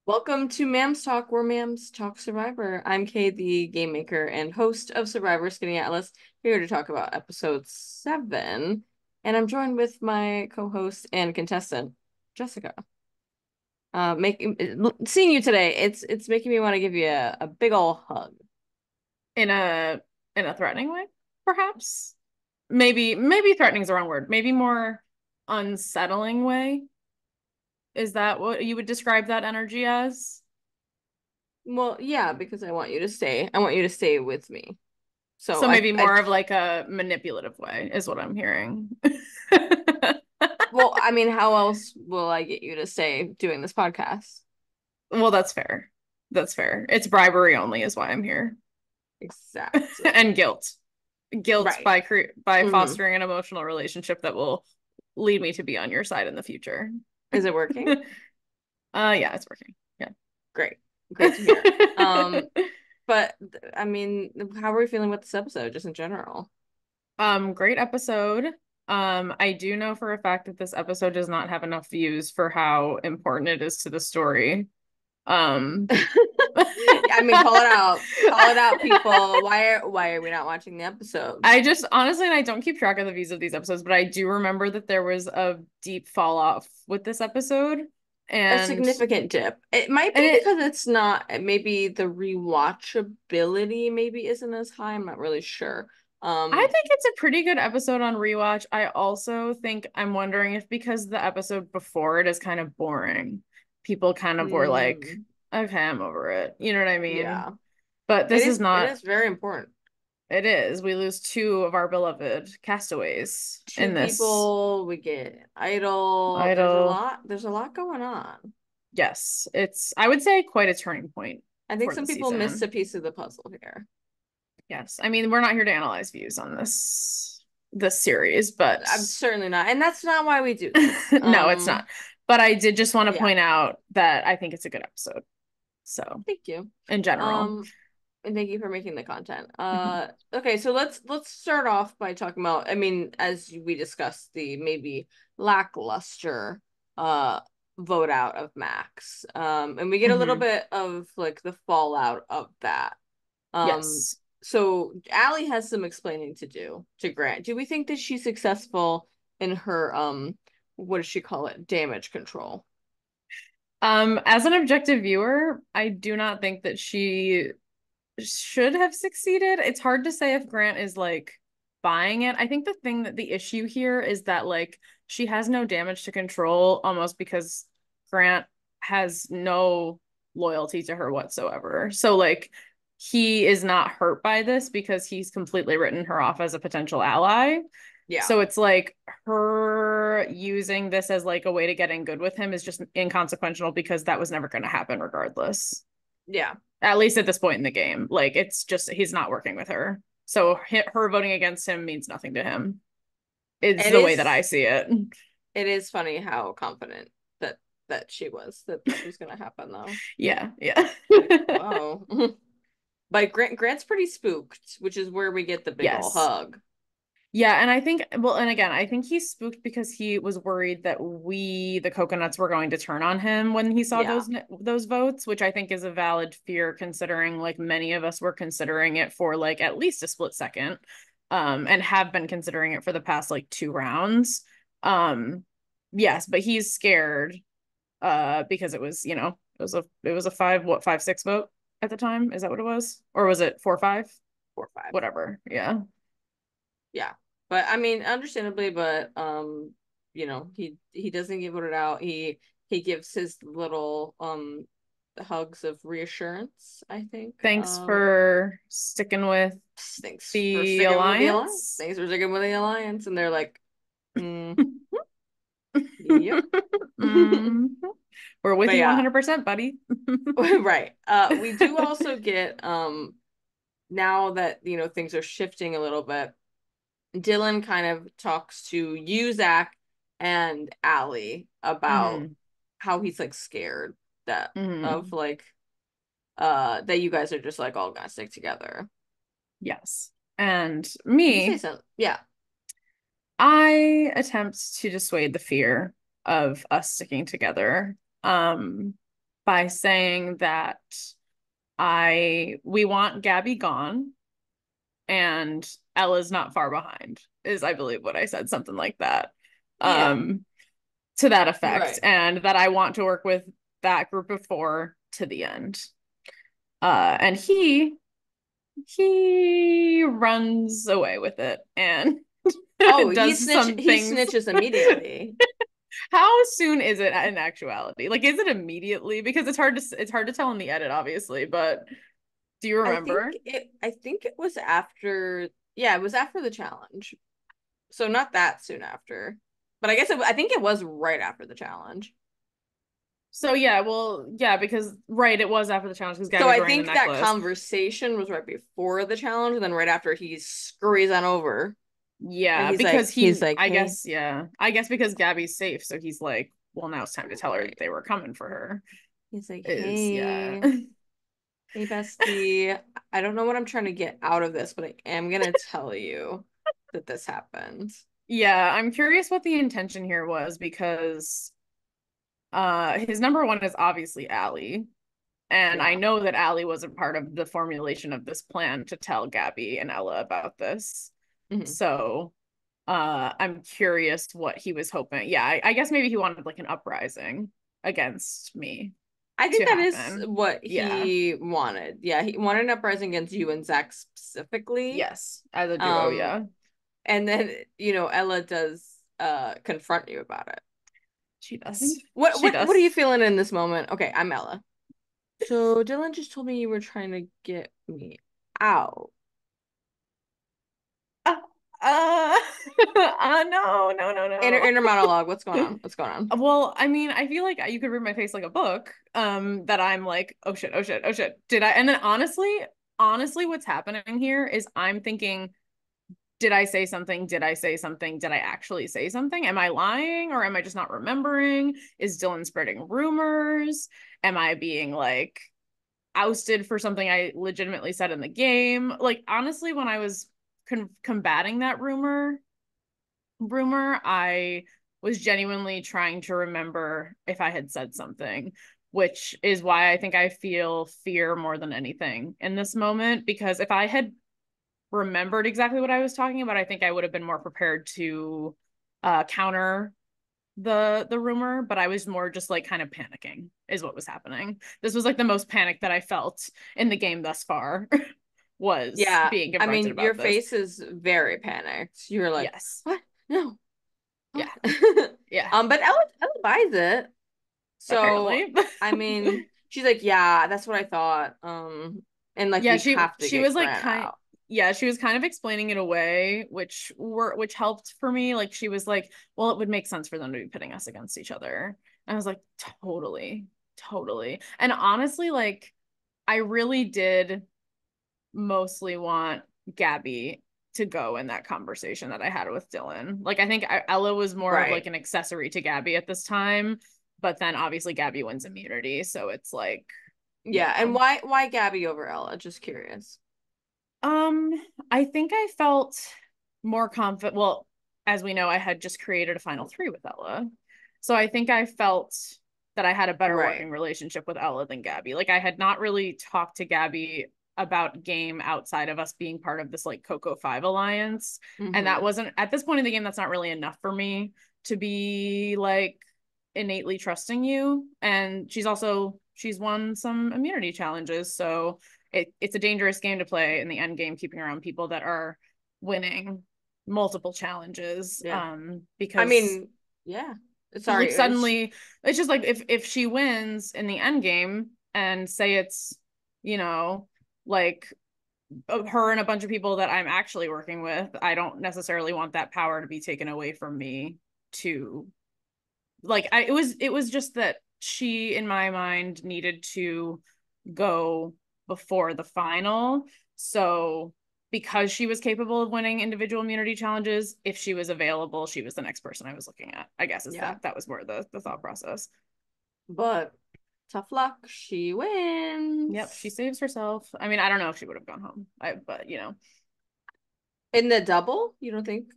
Welcome to Mams Talk, where Mams talk Survivor. I'm Kay, the game maker and host of Survivor Skaneateles, here to talk about episode 7. And I'm joined with my co-host and contestant, Jessica. Seeing you today, it's making me want to give you a big ol' hug. in a in a threatening way, perhaps. Maybe threatening is the wrong word. Maybe more unsettling way. Is that what you would describe that energy as? Well, yeah, because I want you to stay. I want you to stay with me. So So I maybe I more of like a manipulative way is what I'm hearing. well, I mean, how else will I get you to stay doing this podcast? Well, that's fair. That's fair. It's bribery only is why I'm here. Exactly. And guilt. Guilt Right. by Hmm. fostering an emotional relationship that will lead me to be on your side in the future. Is it working? Yeah, it's working. Yeah. Great. Great to hear. But I mean, how are we feeling with this episode, just in general? Great episode. I do know for a fact that this episode does not have enough views for how important it is to the story. Um, I mean, call it out. Call it out, people. Why are we not watching the episode? I just honestly, and I don't keep track of the views of these episodes, but I do remember that there was a deep fall off with this episode, A and significant dip. It might and be it because it's not, maybe the rewatchability maybe isn't as high. I'm not really sure. I Um, think it's a pretty good episode on rewatch. I also think I'm wondering if because the episode before it is kind of boring, people kind of were like, mm, okay, I'm over it. You know what I mean? yeah. But this is It not, is very important. it is. We lose two of our beloved castaways Two in this people, we get idol. idol. There's a lot going on. Yes, it's, I would say, quite a turning point I think for some the people miss a season. piece of the puzzle here. Yes. I mean, we're not here to analyze views on this series, but I'm certainly not, and that's not why we do this. no, it's not. But I did just want to Yeah, point out that I think it's a good episode. So, thank you. in general. Um, and thank you for making the content. Mhm. Okay, so let's start off by talking about, I mean, as we discussed, the maybe lackluster uh vote out of Max. And we get a little Mhm. bit of like the fallout of that. Um, Yes. so Allie has some explaining to do to Grant. Do we think that she's successful in her what does she call it? Damage control. As an objective viewer, I do not think that she should have succeeded. It's hard to say if Grant is like buying it. I think the issue here is that like she has no damage to control almost because Grant has no loyalty to her whatsoever. So like he is not hurt by this because he's completely written her off as a potential ally. Yeah. So it's like her using this as like a way to get in good with him is just inconsequential because that was never going to happen regardless. Yeah. At least at this point in the game. Like it's just he's not working with her. So her voting against him means nothing to him. Is It the way that I is see it. it is funny how confident that she was that was gonna happen though. Yeah, yeah. Like, wow. But Grant's pretty spooked, which is where we get the big ol' Yes. hug. Yeah, and I think well, and again, I think he's spooked because he was worried that we, the coconuts, were going to turn on him when he saw Yeah. those votes, which I think is a valid fear considering like many of us were considering it for like at least a split second, and have been considering it for the past like two rounds. Um, yes, but he's scared, because it was, it was a five, six vote at the time. Is that what it was? Or was it 4-5? 4-5. Whatever. Yeah. Yeah. But I mean, understandably, but he doesn't get voted out. He gives his little hugs of reassurance, I think. Thanks for sticking with Thanks for the sticking with the alliance. alliance. Thanks for sticking with the alliance. And they're like, mm, yep. Mhm. We're with But you yeah, 100%, buddy. right. We do also get now that things are shifting a little bit. Dylan kind of talks to you, Zach, and Allie about Hmm. how he's like scared that of Hmm. like that you guys are just like all gonna stick together. Yes. And Did he say me, something? Yeah. I attempt to dissuade the fear of us sticking together. Um, by saying that we want Gabby gone and Ella's not far behind, is I believe what I said, something like that. Yeah, Um, to that effect, right. and that I want to work with that group of four to the end. And he runs away with it and Oh, does some he things. snitches immediately. How soon is it in actuality? Like, is it immediately? Because it's hard to tell in the edit, obviously. But do you remember? I think it was after, yeah, it was after the challenge. So not that soon after. But I think it was right after the challenge. So yeah, well, yeah, because right, it was after the challenge because So Gabby's I wearing the think that necklace. conversation was right before the challenge, and then right after he scurries on over and Yeah, because he's like, I hey, guess, yeah, I guess because Gabby's safe, so he's like, well, now it's time to tell her that right. they were coming for her. He's like, Is yeah. hey, hey, bestie. I don't know what I'm trying to get out of this, but I am gonna tell you that this happened. Yeah, I'm curious what the intention here was because his number one is obviously Allie. And I Yeah. know that Allie wasn't part of the formulation of this plan to tell Gabby and Ella about this. Mhm. So I'm curious what he was hoping. Yeah, I guess maybe he wanted like an uprising against me I to think that is happen. what Yeah. he wanted. Yeah, he wanted an uprising against you and Zach specifically. Yes, as a duo, Um, yeah. and then, Ella does confront you about it. She does. What She what are you does. feeling in this moment? Okay, I'm Ella. So Dylan just told me you were trying to get me out. Uh, no, no, no, no. Inner monologue. What's going on? What's going on? Well, I mean, I feel like you could read my face like a book. That I'm like, oh shit, oh shit, oh shit. Did I? And then honestly, what's happening here is I'm thinking, did I say something? Did I say something? Did I actually say something? Am I lying or am I just not remembering? Is Dylan spreading rumors? Am I being like ousted for something I legitimately said in the game? Like, honestly, when I was combating that rumor, I was genuinely trying to remember if I had said something, which is why I think I feel fear more than anything in this moment. Because if I had remembered exactly what I was talking about, I think I would have been more prepared to counter the rumor, but I was more just like kind of panicking is what was happening. This was like the most panic that I felt in the game thus far was Yeah, being I confronted mean, your about this. face is very panicked. You're like, Yes. what? No. What? Yeah. Yeah. But Ella buys it. So, Apparently. I mean, she's like, yeah, that's what I thought. And like Yeah, we have to she get was like Grant out. yeah, she was kind of explaining it away, which helped for me. Like she was like, well, it would make sense for them to be pitting us against each other. And I was like, totally, totally. And honestly, like I really did mostly want Gabby to go in that conversation that I had with Dylan. Like I think Ella was more of like Right. an accessory to Gabby at this time, but then obviously Gabby wins immunity, so it's like, you Yeah, and know. why Gabby over Ella? Just curious. Um, I think I felt more confident. Well, as we know, I had just created a final three with Ella. So I think I felt that I had a better Right. working relationship with Ella than Gabby. Like I had not really talked to Gabby about game outside of us being part of this like Coco 5 alliance. And that Mm-hmm. wasn't at this point in the game, that's not really enough for me to be like innately trusting you. And she's won some immunity challenges. So it's a dangerous game to play in the end game, keeping around people that are winning multiple challenges. Yeah. I Because mean, yeah. like Sorry. suddenly it's just like if she wins in the end game and say it's, you know, like her and a bunch of people that I'm actually working with, I don't necessarily want that power to be taken away from me to like it was just that she in my mind needed to go before the final. So because she was capable of winning individual immunity challenges, if she was available, she was the next person I was looking at. I guess is Yeah. that was more the thought process. But tough luck. She Yep, she wins. saves herself. I mean, I don't know if she would have gone home. But In the double, you don't think?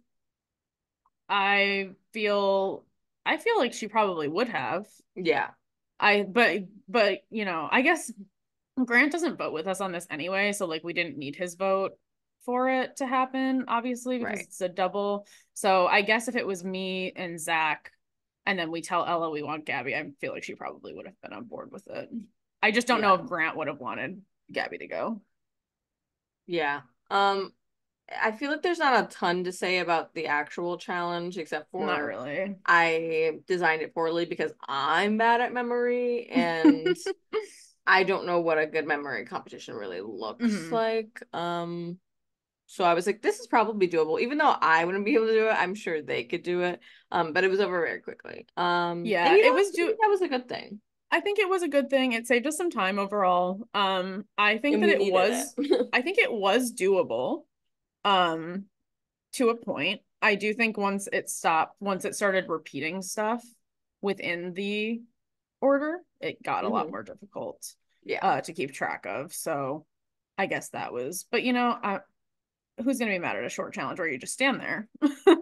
I feel I feel like she probably would have. Yeah. but I guess Grant doesn't vote with us on this anyway, so like we didn't need his vote for it to happen, obviously, because Right. it's a double. So I guess if it was me and Zach, and then we tell Ella we want Gabby, I feel like she probably would have been on board with it. I just don't know Yeah. if Grant would have wanted Gabby to go. Yeah. Um, I feel like there's not a ton to say about the actual challenge except Not for really. I designed it poorly because I'm bad at memory and I don't know what a good memory competition really looks Hmm. like. So I was like, this is probably doable. Even though I wouldn't be able to do it, I'm sure they could do it. But it was over very quickly. And Yeah, it was maybe that was a good thing. I think it was a good thing. It saved us some time overall. I think And that we it needed was it. I think it was doable. Um, to a point. I do think once it started repeating stuff within the order, it got a lot Hmm. more difficult Yeah. to keep track of. So I guess that was, but who's gonna be mad at a short challenge where you just stand there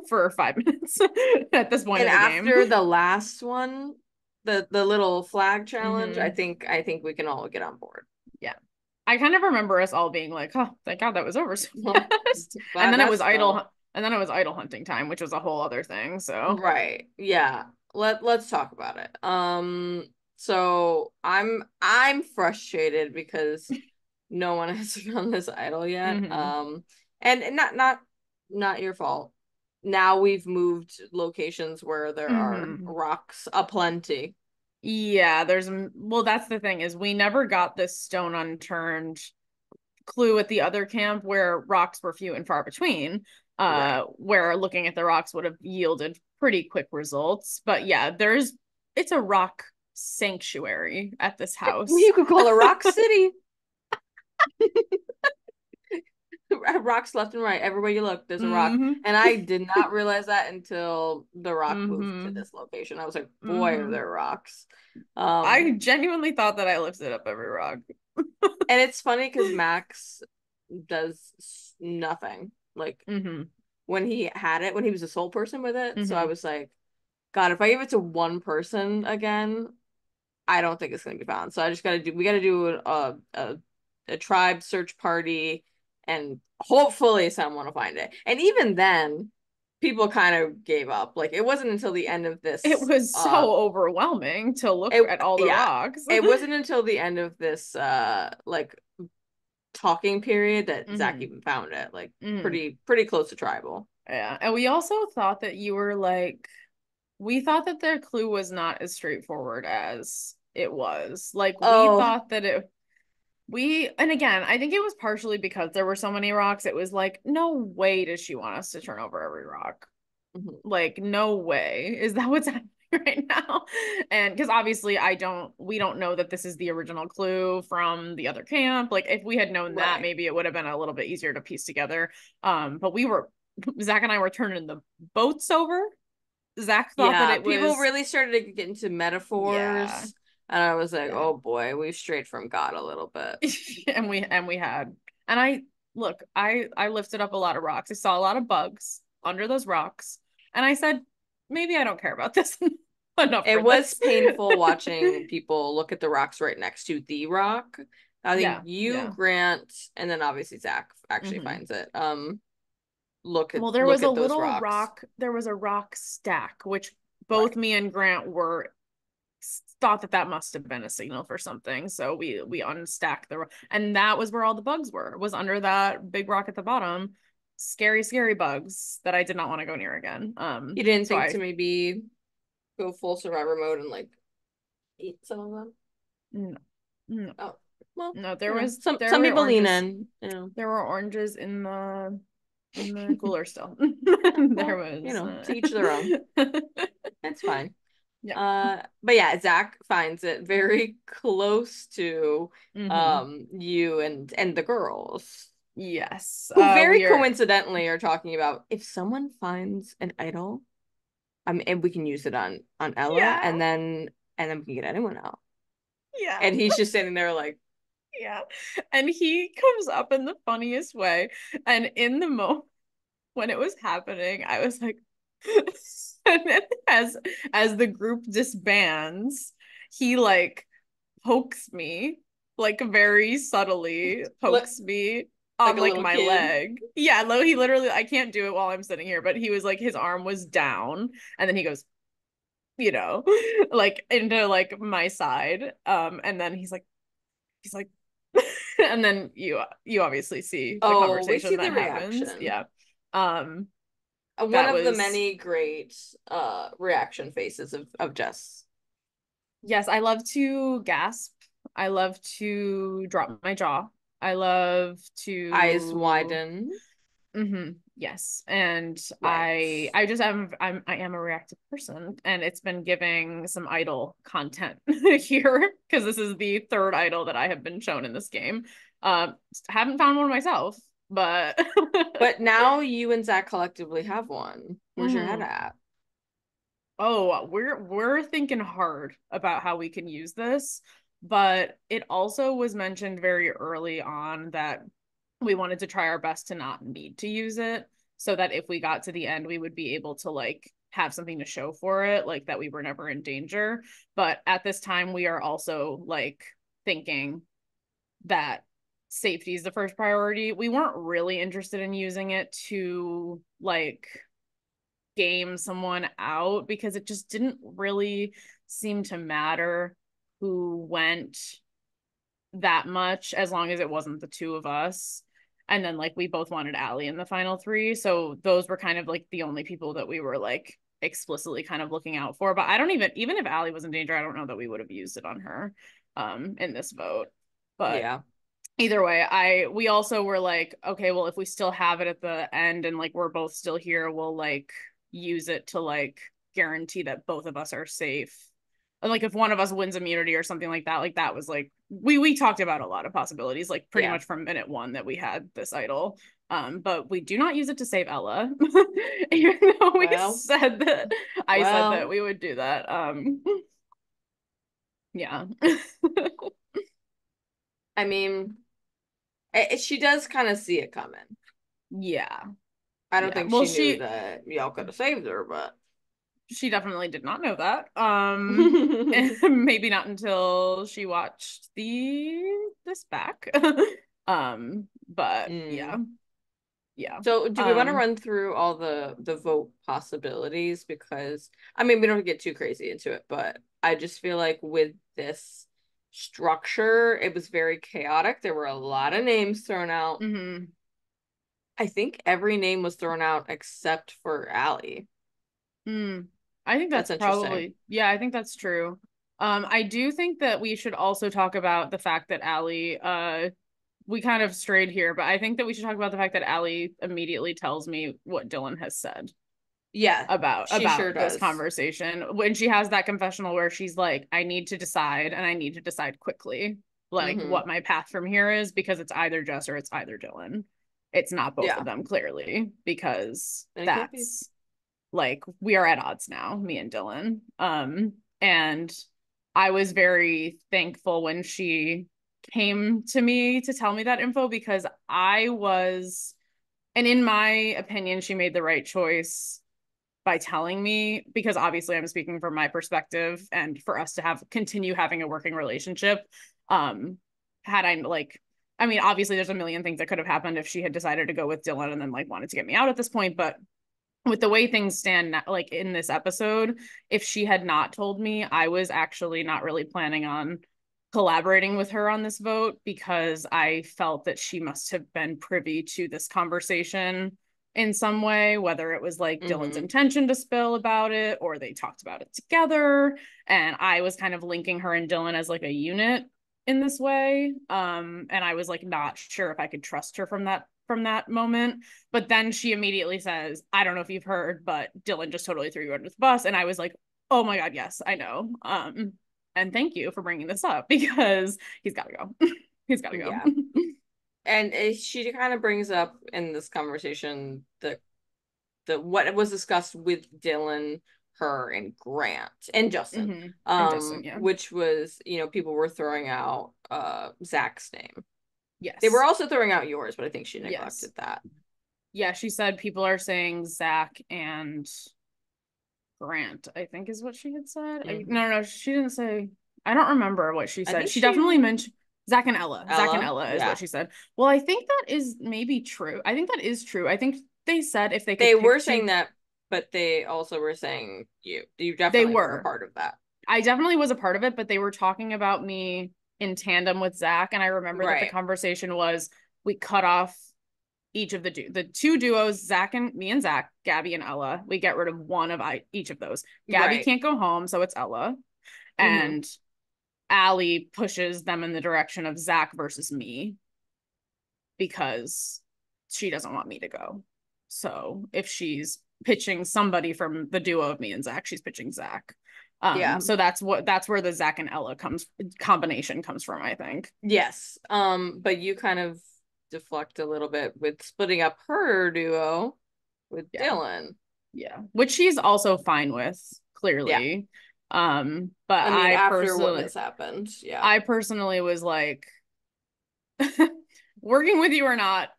for 5 minutes at this point And of the game? after the last one, the little flag challenge, Hmm. I think we can all get on board. Yeah. I kind of remember us all being like, "Oh, thank God that was over so Well, fast." And glad then it was that's done. idle hunting time, which was a whole other thing. So, Right. Yeah. Let's talk about it. So I'm frustrated because no one has found this idol yet. hmm And not your fault. Now we've moved locations where there are hmm rocks aplenty. Yeah, well, that's the thing is we never got this stone unturned clue at the other camp where rocks were few and far between, Right. where looking at the rocks would have yielded pretty quick results. But yeah, it's a rock sanctuary at this house. You could call it Rock City. Rocks left and right. Everywhere you look, there's a rock. Hmm. And I did not realize that until the rock moved to Hmm. this location. I was like, boy, are Hmm. there rocks. I Um, genuinely thought that I lifted up every rock. and it's funny because Max does nothing. Like Hmm. when he had it, when he was the sole person with it. So I Hmm. was like, God, if I give it to one person again, I don't think it's gonna be found. So I just we gotta do a tribe search party and hopefully someone will find it. And even then, people kind of gave up. Like it wasn't until the end of It this was so overwhelming to look it at all the yeah, rocks. it wasn't until the end of this like talking period that Zach Hmm. even found it. Like Hmm. pretty close to tribal. Yeah. And we also thought that you were like, we thought that their clue was not as straightforward as it was. Like, we Oh, thought that and again, I think it was partially because there were so many rocks. It was like, no way does she want us to turn over every rock. mhm. Like, no way. Is that what's happening right now? And because obviously we don't know that this is the original clue from the other camp. Like, if we had known that, Right. maybe it would have been a little bit easier to piece together. But Zach and I were turning the boats over. Zach thought that Yeah, it people was, really started to get into yeah, metaphors, and I was like, yeah. oh boy, we've strayed from God a little bit. And we had, and I lifted up a lot of rocks. I saw a lot of bugs under those rocks. And I said, maybe I don't care about this enough It for was this. painful watching people look at the rocks right next to the rock. I think Yeah, you, yeah. Grant, and then obviously Zach actually Hmm. finds it. Well, Look at those rocks. there was a rock stack, which both Right. me and Grant were thought that that must have been a signal for something. So we unstacked and that was where all the bugs were, was under that big rock at the bottom. Scary, scary bugs that I did not want to go near again. You didn't So think I to maybe go full survivor mode and like eat some of them? no, no, Oh, well, no. There some were people lean oranges. in, you know. There were oranges in the cooler still. There Well, was to each their own. It's fine. yeah. But yeah, Zach finds it very close to Hmm. you and the girls, Yes. who very We are coincidentally are talking about if someone finds an idol, and we can use it on Ella, yeah. and then we can get anyone out. Yeah. And he's just sitting there like, Yeah. And he comes up in the funniest way. And in the moment when it was happening, I was like, and then as the group disbands, he like pokes me, like very subtly Look pokes me like on a like little my kid. leg. Yeah, he literally, I can't do it while I'm sitting here, but he was like, his arm was down, and then he goes, you know, like into like my side. And then he's like, and then you obviously see the Oh, we see conversation the that happens. reaction. Yeah. Um, One that of the was many great reaction faces of Jess. Yes, I love to gasp. I love to drop my jaw. I love Eyes to widen. yes. And I Right. I just I am a reactive person, and it's been giving some idol content here because this is the third idol that I have been shown in this game. Haven't found one myself, but But now you and Zach collectively have one. Where's your head Mhm. at? Oh, we're thinking hard about how we can use this, but it also was mentioned very early on that we wanted to try our best to not need to use it, so that if we got to the end, we would be able to like have something to show for it, like that we were never in danger. But at this time, we are also like thinking that safety is the first priority. We weren't really interested in using it to like game someone out because it just didn't really seem to matter who went that much as long as it wasn't the two of us. And then like we both wanted Allie in the final three. So those were kind of like the only people that we were like explicitly kind of looking out for. But I don't even if Allie was in danger, I don't know that we would have used it on her in this vote. But Yeah. either way, we also were like, okay, well, if we still have it at the end and like we're both still here, we'll like use it to like guarantee that both of us are safe. And like if one of us wins immunity or something like that was like we talked about a lot of possibilities, like pretty Yeah. much from minute one that we had this idol. But we do not use it to save Ella, even though Well, I said that well, we would do that. Yeah. I mean, she does kind of see it coming. Yeah. I don't Yeah. think Well, she knew that y'all could have saved her, but she definitely did not know that. And maybe not until she watched this back. But yeah, Mm. yeah. So, do we want to Um, run through all the vote possibilities? Because I mean, we don't get too crazy into it, but I just feel like with this structure, it was very chaotic. There were a lot of names thrown out. mhm. I think every name was thrown out except for Allie. Mm. I think That's that's interesting. probably, yeah, I think that's true. I do think that we should also talk about the fact that Allie, we kind of strayed here, but I think that we should talk about the fact that Allie immediately tells me what Dylan has said Yeah, about she sure this does. conversation when she has that confessional where she's like, I need to decide, and I need to decide quickly, like Mm-hmm. what my path from here is, because it's either Jess or it's either Dylan. It's not both of Yeah, them, clearly, because and it can't be. that's like we are at odds now, me and Dylan. And I was very thankful when she came to me to tell me that info, because I was, and in my opinion, she made the right choice by telling me, because obviously I'm speaking from my perspective and for us to have continue having a working relationship. Had I like, I mean, obviously there's a million things that could have happened if she had decided to go with Dylan and then like wanted to get me out at this point, but with the way things stand like in this episode, if she had not told me, I was actually not really planning on collaborating with her on this vote, because I felt that she must have been privy to this conversation in some way, whether it was like Dylan's Mm-hmm. intention to spill about it or they talked about it together. And I was kind of linking her and Dylan as like a unit in this way. And I was like not sure if I could trust her from that moment. But then she immediately says, I don't know if you've heard, but Dylan just totally threw you under the bus. And I was like, oh my God, yes, I know. And thank you for bringing this up, because he's got to go. He's got to go. Yeah. And she kind of brings up in this conversation the what was discussed with Dylan, her, and Grant and Justin, Mm-hmm. And Justin, yeah. which was, people were throwing out Zach's name. They were Yes. also throwing out yours, but I think she Yes. neglected that. Yeah, she said people are saying Zach and Grant, I think is what she had said. Hmm. No, she didn't say. I don't remember what she I said. think She definitely she mentioned Zach and Ella. Zach and Ella, Ella is what yeah. she said. Well, I think that is maybe true. I think that is true. I think they said if they They could were pick saying two, that, but they also were saying you. You they definitely were a were. part of that. I definitely was a part of it, but they were talking about me in tandem with Zach. And I remember that the Right. conversation was we cut off each of the two duos, Zach and me and Zach, Gabby and Ella. We get rid of one of each of those. Gabby Right. can't go home, so it's Ella. Mm-hmm. And Allie pushes them in the direction of Zach versus me because she doesn't want me to go. So if she's pitching somebody from the duo of me and Zach, she's pitching Zach. Yeah. So that's where the Zach and Ella combination comes from, I think. Yes. But you kind of deflect a little bit with splitting up her duo with Yeah. Dylan. Yeah. Which she's also fine with, Yeah. clearly. But I mean, after what has happened, yeah. I personally was like, working with you or not,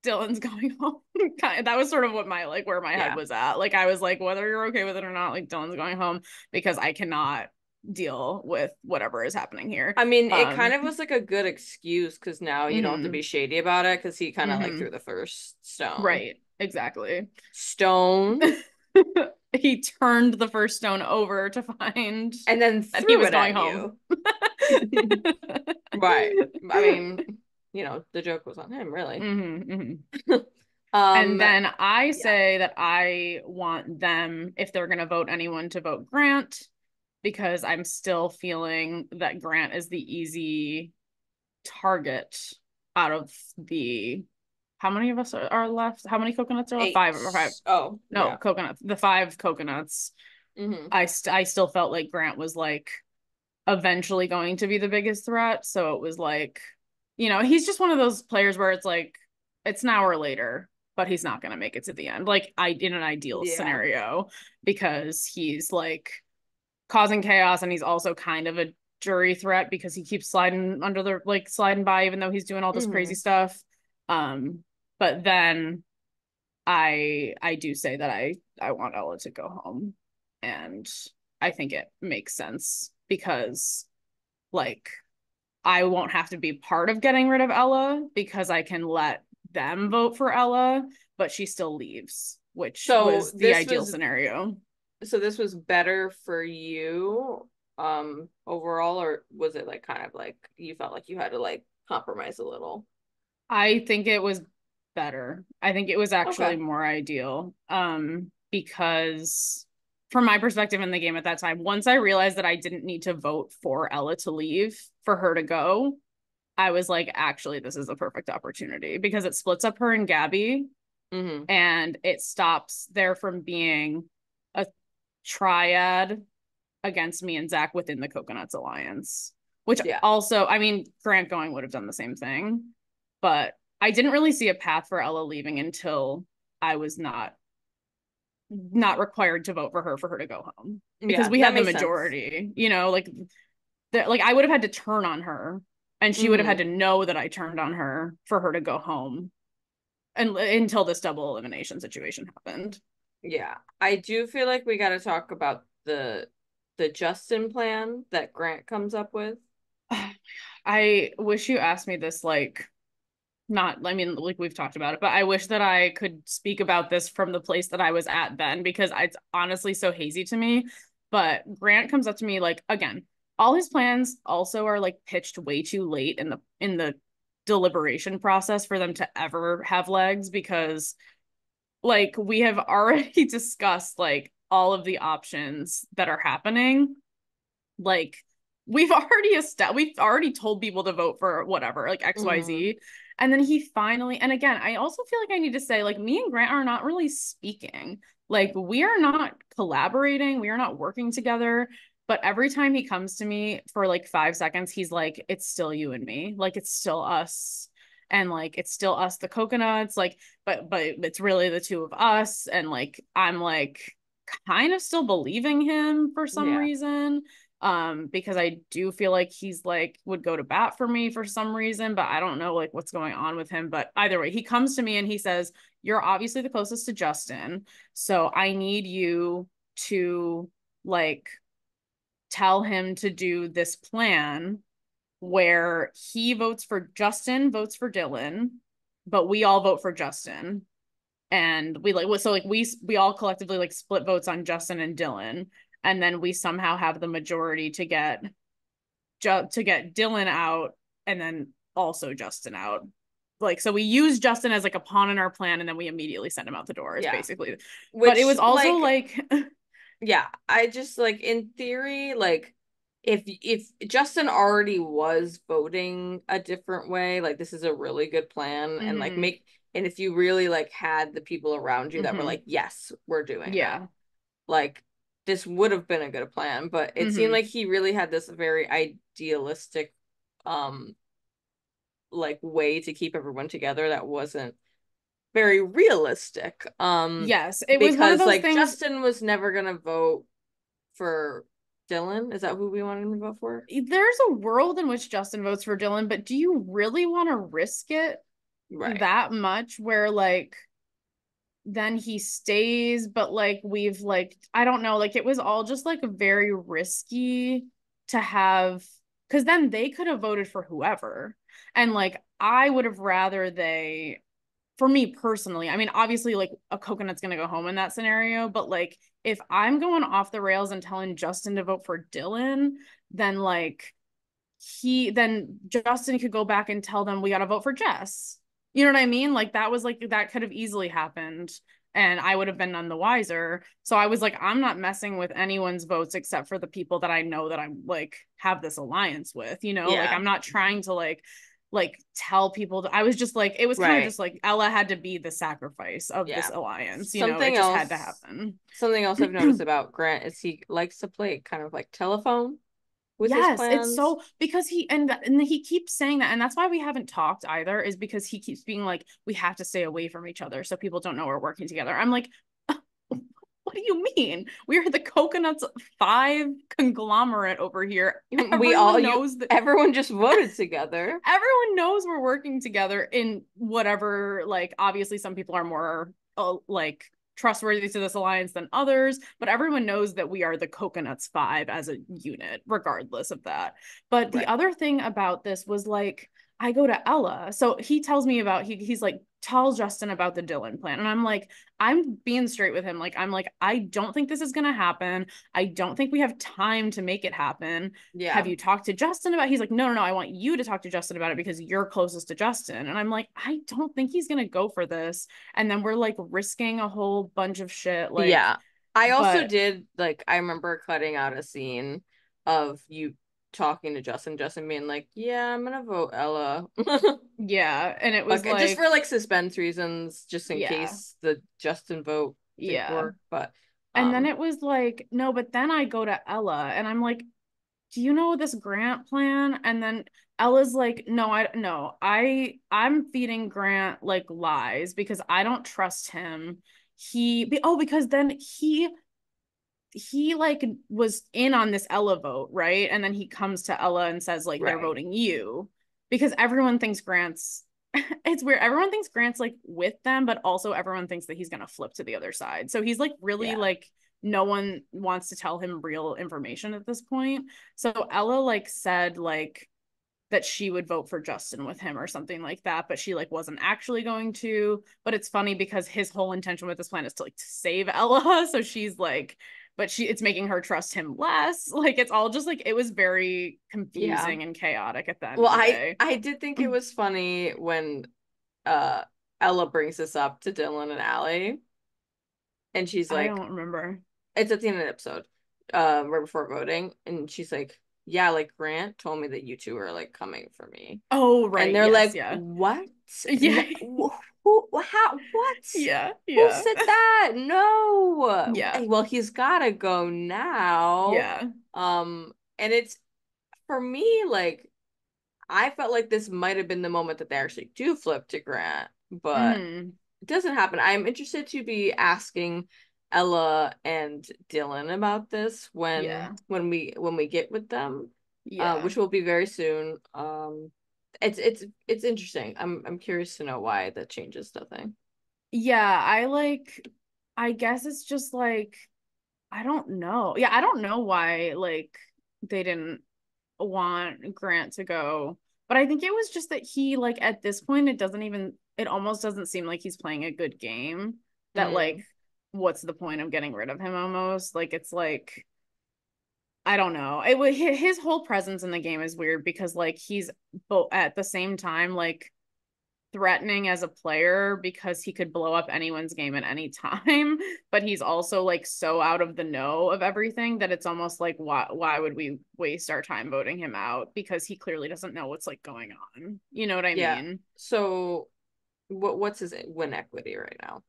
Dylan's going home. That was sort of what my like where my head Yeah. was at. Like I was like, whether you're okay with it or not, like Dylan's going home because I cannot deal with whatever is happening here. I mean, it kind of was like a good excuse because now you don't have to Mm-hmm, be shady about it because he kind of like mm-hmm. threw the first stone. Right, exactly. Stone He turned the first stone over to find and then that he threw was it going at home. you. Right. I mean, the joke was on him, really. Mm-hmm, mm-hmm. And Um, then I yeah. say that I want them, if they're going to vote anyone, to vote Grant because I'm still feeling that Grant is the easy target out of the how many of us are left? How many coconuts are left? 8. Five or five? Oh, No, yeah. coconuts. The five coconuts. Mm-hmm. I still felt like Grant was like eventually going to be the biggest threat. So it was like, he's just one of those players where it's like, it's now or later, but he's not going to make it to the end. Like in an ideal Yeah. scenario, because he's like causing chaos and he's also kind of a jury threat because he keeps sliding under the like sliding by even though he's doing all this crazy Mm-hmm. stuff. Um, but then I do say that I want Ella to go home, and I think it makes sense because like I won't have to be part of getting rid of Ella because I can let them vote for Ella, but she still leaves, which So was the this ideal was scenario. so this was better for you, overall, or was it like kind of like you felt like you had to like compromise a little? I think it was better. I think it was actually Okay. more ideal. Because from my perspective in the game at that time, once I realized that I didn't need to vote for Ella to leave for her to go, I was like, actually, this is a perfect opportunity because it splits up her and Gabby Mm-hmm. and it stops there from being a triad against me and Zach within the Coconuts Alliance. Which Yeah. also, I mean, Grant going would have done the same thing, but I didn't really see a path for Ella leaving until I was not required to vote for her to go home because Yeah, we that had the makes sense. majority. Like I would have had to turn on her, and she would have had Mm-hmm. to know that I turned on her for her to go home, and until this double elimination situation happened. Yeah. I do feel like we got to talk about the Justin plan that Grant comes up with. I wish you asked me this like not I mean like we've talked about it, but I wish that I could speak about this from the place that I was at then because it's honestly so hazy to me. But Grant comes up to me like again, all his plans also are like pitched way too late in the deliberation process for them to ever have legs because like we have already discussed like all of the options that are happening like we've already told people to vote for whatever, like Mm-hmm. XYZ. And then he finally, and again, I also feel like I need to say, like, me and Grant are not really speaking. Like, we are not collaborating, we are not working together. But every time he comes to me for like 5 seconds, he's like, it's still you and me. Like, it's still us. And like it's still us, the coconuts, like, but it's really the two of us. And like I'm like kind of still believing him for some Yeah. reason because I do feel like he's like would go to bat for me for some reason, but I don't know like what's going on with him. But either way, he comes to me and he says, you're obviously the closest to Justin, so I need you to like tell him to do this plan where he votes for Justin, votes for Dylan, but we all vote for Justin. And we like so like we all collectively like split votes on Justin and Dylan, and then we somehow have the majority to get Dylan out and then also Justin out. Like, so we use Justin as like a pawn in our plan and then we immediately send him out the door is Yeah. basically. But it Which was also like like yeah, I just like in theory, like if Justin already was voting a different way, like this is a really good plan and like mm-hmm, and if you really like had the people around you that were mm-hmm, like, yes, we're doing that, yeah, like this would have been a good plan, but it seemed mm-hmm, like he really had this very idealistic um like way to keep everyone together that wasn't very realistic. yes, it was one of Because those like things. Justin was never gonna vote for Dylan. Is that who we wanted him to vote for? There's a world in which Justin votes for Dylan, but do you really want to risk it Right. that much where like then he stays, but like we've like I don't know, like it was all just like very risky to have because then they could have voted for whoever. And like I would have rather they for me personally, I mean, obviously, like a coconut's gonna go home in that scenario, but like if I'm going off the rails and telling Justin to vote for Dylan, then like then Justin could go back and tell them we got to vote for Jess. You know what I mean? Like that was like that could have easily happened and I would have been none the wiser. So I was like I'm not messing with anyone's votes except for the people that I know that I'm like have this alliance with, you know? Like Yeah. I'm not trying to like tell people I was just like it was kind of Right. just like Ella had to be the sacrifice of this Yeah. alliance, you know? It Something just had to else, happen. something else I've noticed about Grant is he likes to play kind of like telephone with his Yes, it's plans. so because and he keeps saying that, and that's why we haven't talked either, is because he keeps being like, we have to stay away from each other so people don't know we're working together. I'm like, what do you mean? We are the Coconuts Five conglomerate over here. We all Everyone you knows that everyone just voted together. everyone knows we're working together in whatever, like obviously some people are more like trustworthy to this alliance than others, but everyone knows that we are the Coconuts Five as a unit regardless of that. But the Right. other thing about this was like I go to Ella, so he tells me about he's like tell Justin about the Dylan plan, and I'm like I'm being straight with him, like I'm like I don't think this is gonna happen. I don't think we have time to make it happen. Have Yeah. you talked to Justin about it? He's like, no, I want you to talk to Justin about it because you're closest to Justin. And I'm like, I don't think he's gonna go for this. And then we're like risking a whole bunch of shit. Like, Yeah. I also but did like I remember cutting out a scene of you talking to Justin being like, "Yeah, I'm gonna vote Ella." yeah. And it was Like just for like, like suspense reasons, just in yeah, case the Justin vote didn't yeah. work. But And then um it was like, no, but then I go to Ella and I'm like, do you know this Grant plan? And then Ella's like, I'm feeding Grant like lies because I don't trust him. Because then he like was in on this Ella vote, right? And then he comes to Ella and says like they're right. voting you because everyone thinks Grant's it's weird. Everyone thinks Grant's like with them, but also everyone thinks that he's gonna flip to the other side. So he's like really Yeah. like no one wants to tell him real information at this point. So Ella like said like that she would vote for Justin with him or something like that, but she like wasn't actually going to. But it's funny because his whole intention with this plan is to like to save Ella. So she's like, but it's making her trust him less. Like it's all just like it was very Yeah. confusing and chaotic at the end Well, of the day. I did think it was funny when uh Ella brings this up to Dylan and Allie and she's I like, don't remember. it's at the end of the episode, right before voting, and she's like, "Yeah, like Grant told me that you two are like coming for me," Oh, and right. they're Yes, like, yeah. "What? Yeah. Who? How? What? Yeah, Who yeah. said that? No. Yeah. Well, he's gotta go now." Yeah. And it's for me like I felt like this might have been the moment that they actually do flip to Grant, but Hmm. it doesn't happen. I'm interested to be asking Ella and Dylan about this Yeah. when we get with them, Yeah. which will be very soon. It's interesting. I'm curious to know why that changes nothing. Yeah, I guess it's just like I don't know. Yeah, I don't know why like they didn't want Grant to go. But I think it was just that he, like, at this point, it almost doesn't seem like he's playing a good game. That, like, Mm, what's the point of getting rid of him almost? Like, it's like, I don't know. It would his whole presence in the game is weird because, like, he's both at the same time, like, threatening as a player because he could blow up anyone's game at any time, but he's also like so out of the know of everything that it's almost like why would we waste our time voting him out because he clearly doesn't know what's like going on. You know what I yeah. mean? So what's his win equity right now?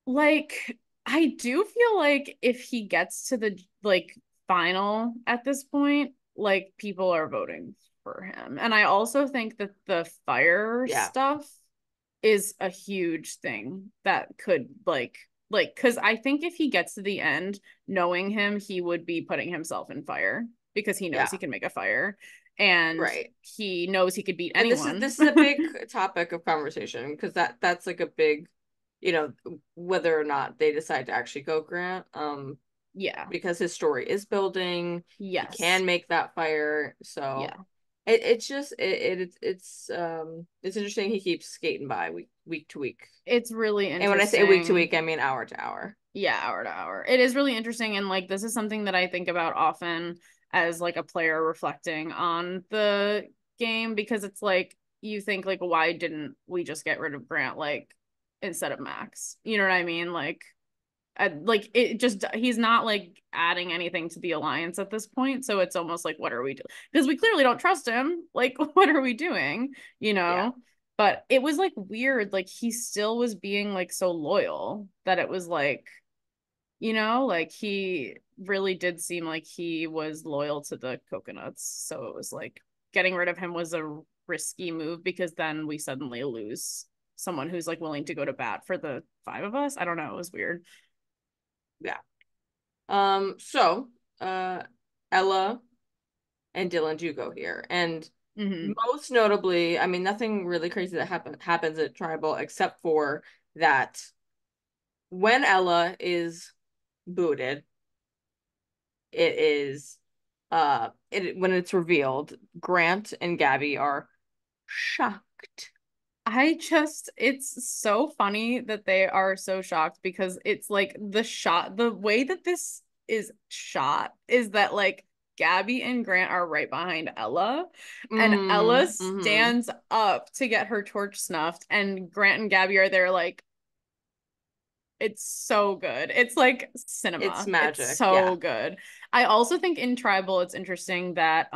Like I do feel like if he gets to the like final at this point, like people are voting for him. And I also think that the fire Yeah. stuff is a huge thing that could like because I think if he gets to the end, knowing him, he would be putting himself in fire because he knows Yeah. he can make a fire and Right. he knows he could beat And anyone. this is a big topic of conversation because that's like a big, you know, whether or not they decide to actually go Grant, Yeah. because his story is building, he Yes. can make that fire. So Yeah. it's just it's interesting he keeps skating by week to week. It's really And when I say week to interesting. week, I mean hour to hour. Yeah, hour to hour. It is really interesting. And like, this is something that I think about often as like a player reflecting on the game because it's like, you think, like, why didn't we just get rid of Grant, like, instead of Max? You know what I mean? Like it just, he's not like adding anything to the alliance at this point. So it's almost like, what are we doing? Because we clearly don't trust him. Like, what are we doing? You Yeah. know? But it was like weird. Like, he still was being like so loyal that it was like, like he really did seem like he was loyal to the coconuts. So it was like getting rid of him was a risky move because then we suddenly lose someone who's like willing to go to bat for the five of us. I don't know. It was weird. Yeah. So Ella and Dylan do go here. And Mm-hmm. most notably, I mean, nothing really crazy that happens at Tribal except for that when Ella is booted, it is when it's revealed, Grant and Gabby are shocked. It's so funny that they are so shocked because it's like the way that this is shot is that like Gabby and Grant are right behind Ella, and Ella Mm-hmm. stands up to get her torch snuffed, and Grant and Gabby are there like, it's so good. It's like It's cinema. It's magic. so Yeah. good. I also think in Tribal it's interesting that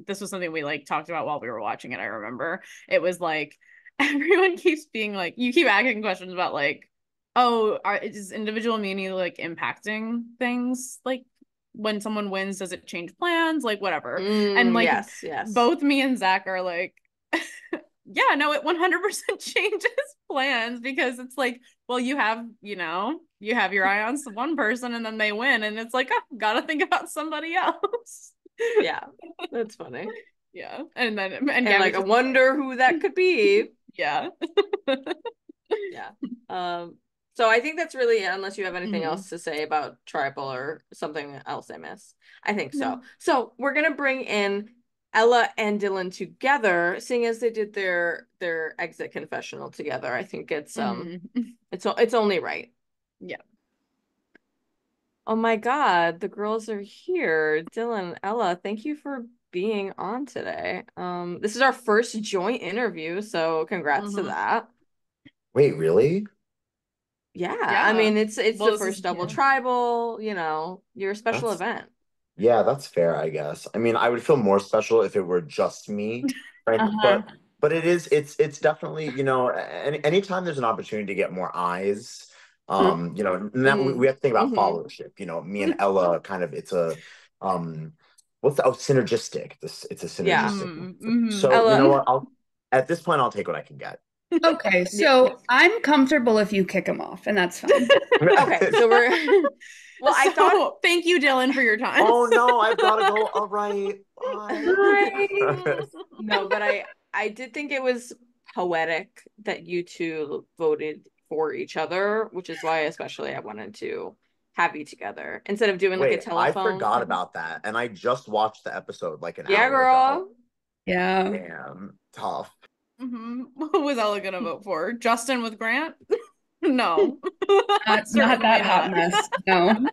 this was something we like talked about while we were watching it. I remember it was like everyone keeps being like, you keep asking questions about like, oh, is individual immunity like impacting things, like when someone wins, does it change plans, like whatever. And like Yes, yes. both me and Zach are like, yeah, no, it 100% changes plans because it's like, well, you have your eye on one person and then they win, and it's like, oh, gotta think about somebody else. Yeah. That's funny. Yeah, and And Gabby like I just, wonder who that could be. yeah. Yeah. So I think that's really it, unless you have anything Mhm. else to say about Tribal or something else I missed. I think so. No. So we're gonna bring in Ella and Dylan together, seeing as they did their exit confessional together. I think Mhm. it's only right. Yeah. Oh my God, the girls are here. Dylan, Ella, thank you for being on today. This is our first joint interview, so congrats to Mhm. that. Wait, really? Yeah, I Yeah. mean it's Well, the this is, first double yeah. tribal, you're a special That's event. yeah, that's fair, I guess. I mean, I would feel more special if it were just me, frankly, Uh-huh. but it's definitely, anytime there's an opportunity to get more eyes, and that we Mm. have to think about Mm-hmm. followership. Me and Ella kind of it's a what's the, oh, synergistic. It's a Yeah. synergistic. Mhm. Mhm. So you Ella. know what? I'll at this point I'll take what I can get. Okay, Yeah. so I'm comfortable if you kick him off, and that's fine. Okay, so we're well, I thought So thank you, Dylan, for your time. Oh no, I've got to go. All right. Bye. Hi. no, but I did think it was poetic that you two voted for each other, which is why especially I wanted to happy together instead of doing like a Wait, I telephone. forgot about that, and I just watched the episode like an Yeah, hour ago. girl. Yeah. Damn, tough. Who was Ella gonna vote for? Justin with Grant? No. Not Certainly that hot not. mess. No.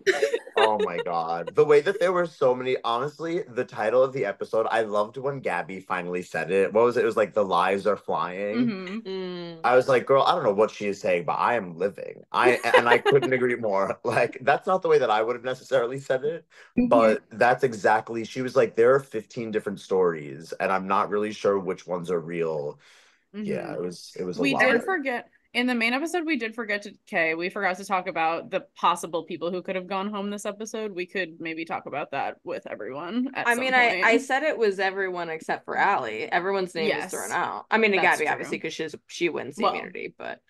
Oh my God. The way that there were so many, honestly, the title of the episode, I loved when Gabby finally said it. What was it? It was like the lies are flying. Mhm. Mm. I was like, girl, I don't know what she is saying, but I am living. I couldn't agree more. Like, that's not the way that I would have necessarily said it, but that's exactly, she was like, there are 15 different stories, and I'm not really sure which ones are real. Yeah, Mhm. it was a We lot. did forget in the main episode, we did forget to Kay. We forgot to talk about the possible people who could have gone home this episode. We could maybe talk about that with everyone at I some mean, point. I said it was everyone except for Allie. Everyone's name was thrown Yes, out. I mean, and that's Gabby, obviously, true. because she wins the Well, immunity, but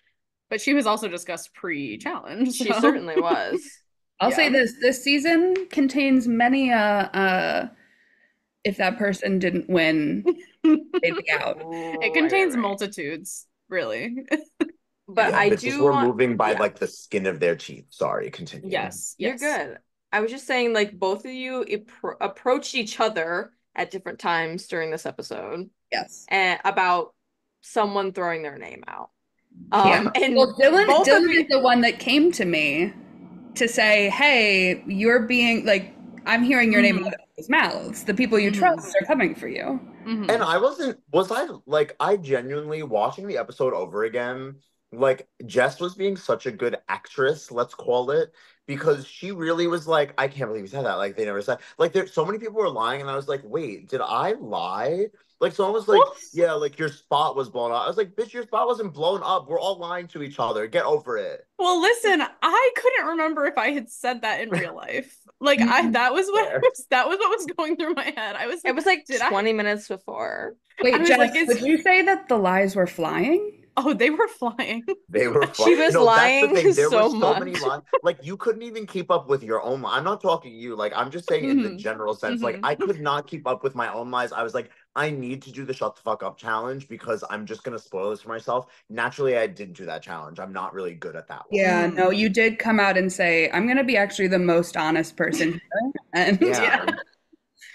but she was also discussed pre-challenge, she so certainly was. I'll say yeah. this season contains many if that person didn't win, they'd be out. It Right, contains right. multitudes, really. But Yeah. Yeah, I bitches do were want, moving by yeah, like the skin of their teeth. Sorry, continue. Yes, you're yes. good. I was just saying, like, both of you approached each other at different times during this episode Yes. and about someone throwing their name out. Yeah. And Well, Dylan both of Dylan you, is the one that came to me to say, "Hey, you're being like I'm hearing your name out Mhm. of people's mouths. The people you Mhm. trust are coming for you." And Mhm. was I like, I genuinely watching the episode over again, like, Jess was being such a good actress, let's call it, because she really was like, I can't believe you said that. Like, they never said, like, there, so many people were lying, and I was like, wait, did I lie? Like, someone was like, Well, yeah, like, your spot was blown up. I was like, bitch, your spot wasn't blown up. We're all lying to each other. Get over it. well, listen, I couldn't remember if I had said that in real life. Like I Fair. that was what was going through my head. I was it like, was like did I? 20 minutes before. I Wait, was Jess, like, would is you say that the lies were flying? oh, they were flying. They were fun. She was No, that's the lying thing. There were so so many much. lines. Like, you couldn't even keep up with your own. I'm not talking to you. Like, I'm just saying in the Hmm. general sense. Like, Hmm. I could not keep up with my own lies. I was like, I need to do the shut the fuck up challenge because I'm just gonna spoil this for myself. Naturally, I didn't do that challenge. I'm not really good at that one. Yeah, no, Hmm. you did come out and say, "I'm going to be actually the most honest person here," and Yeah.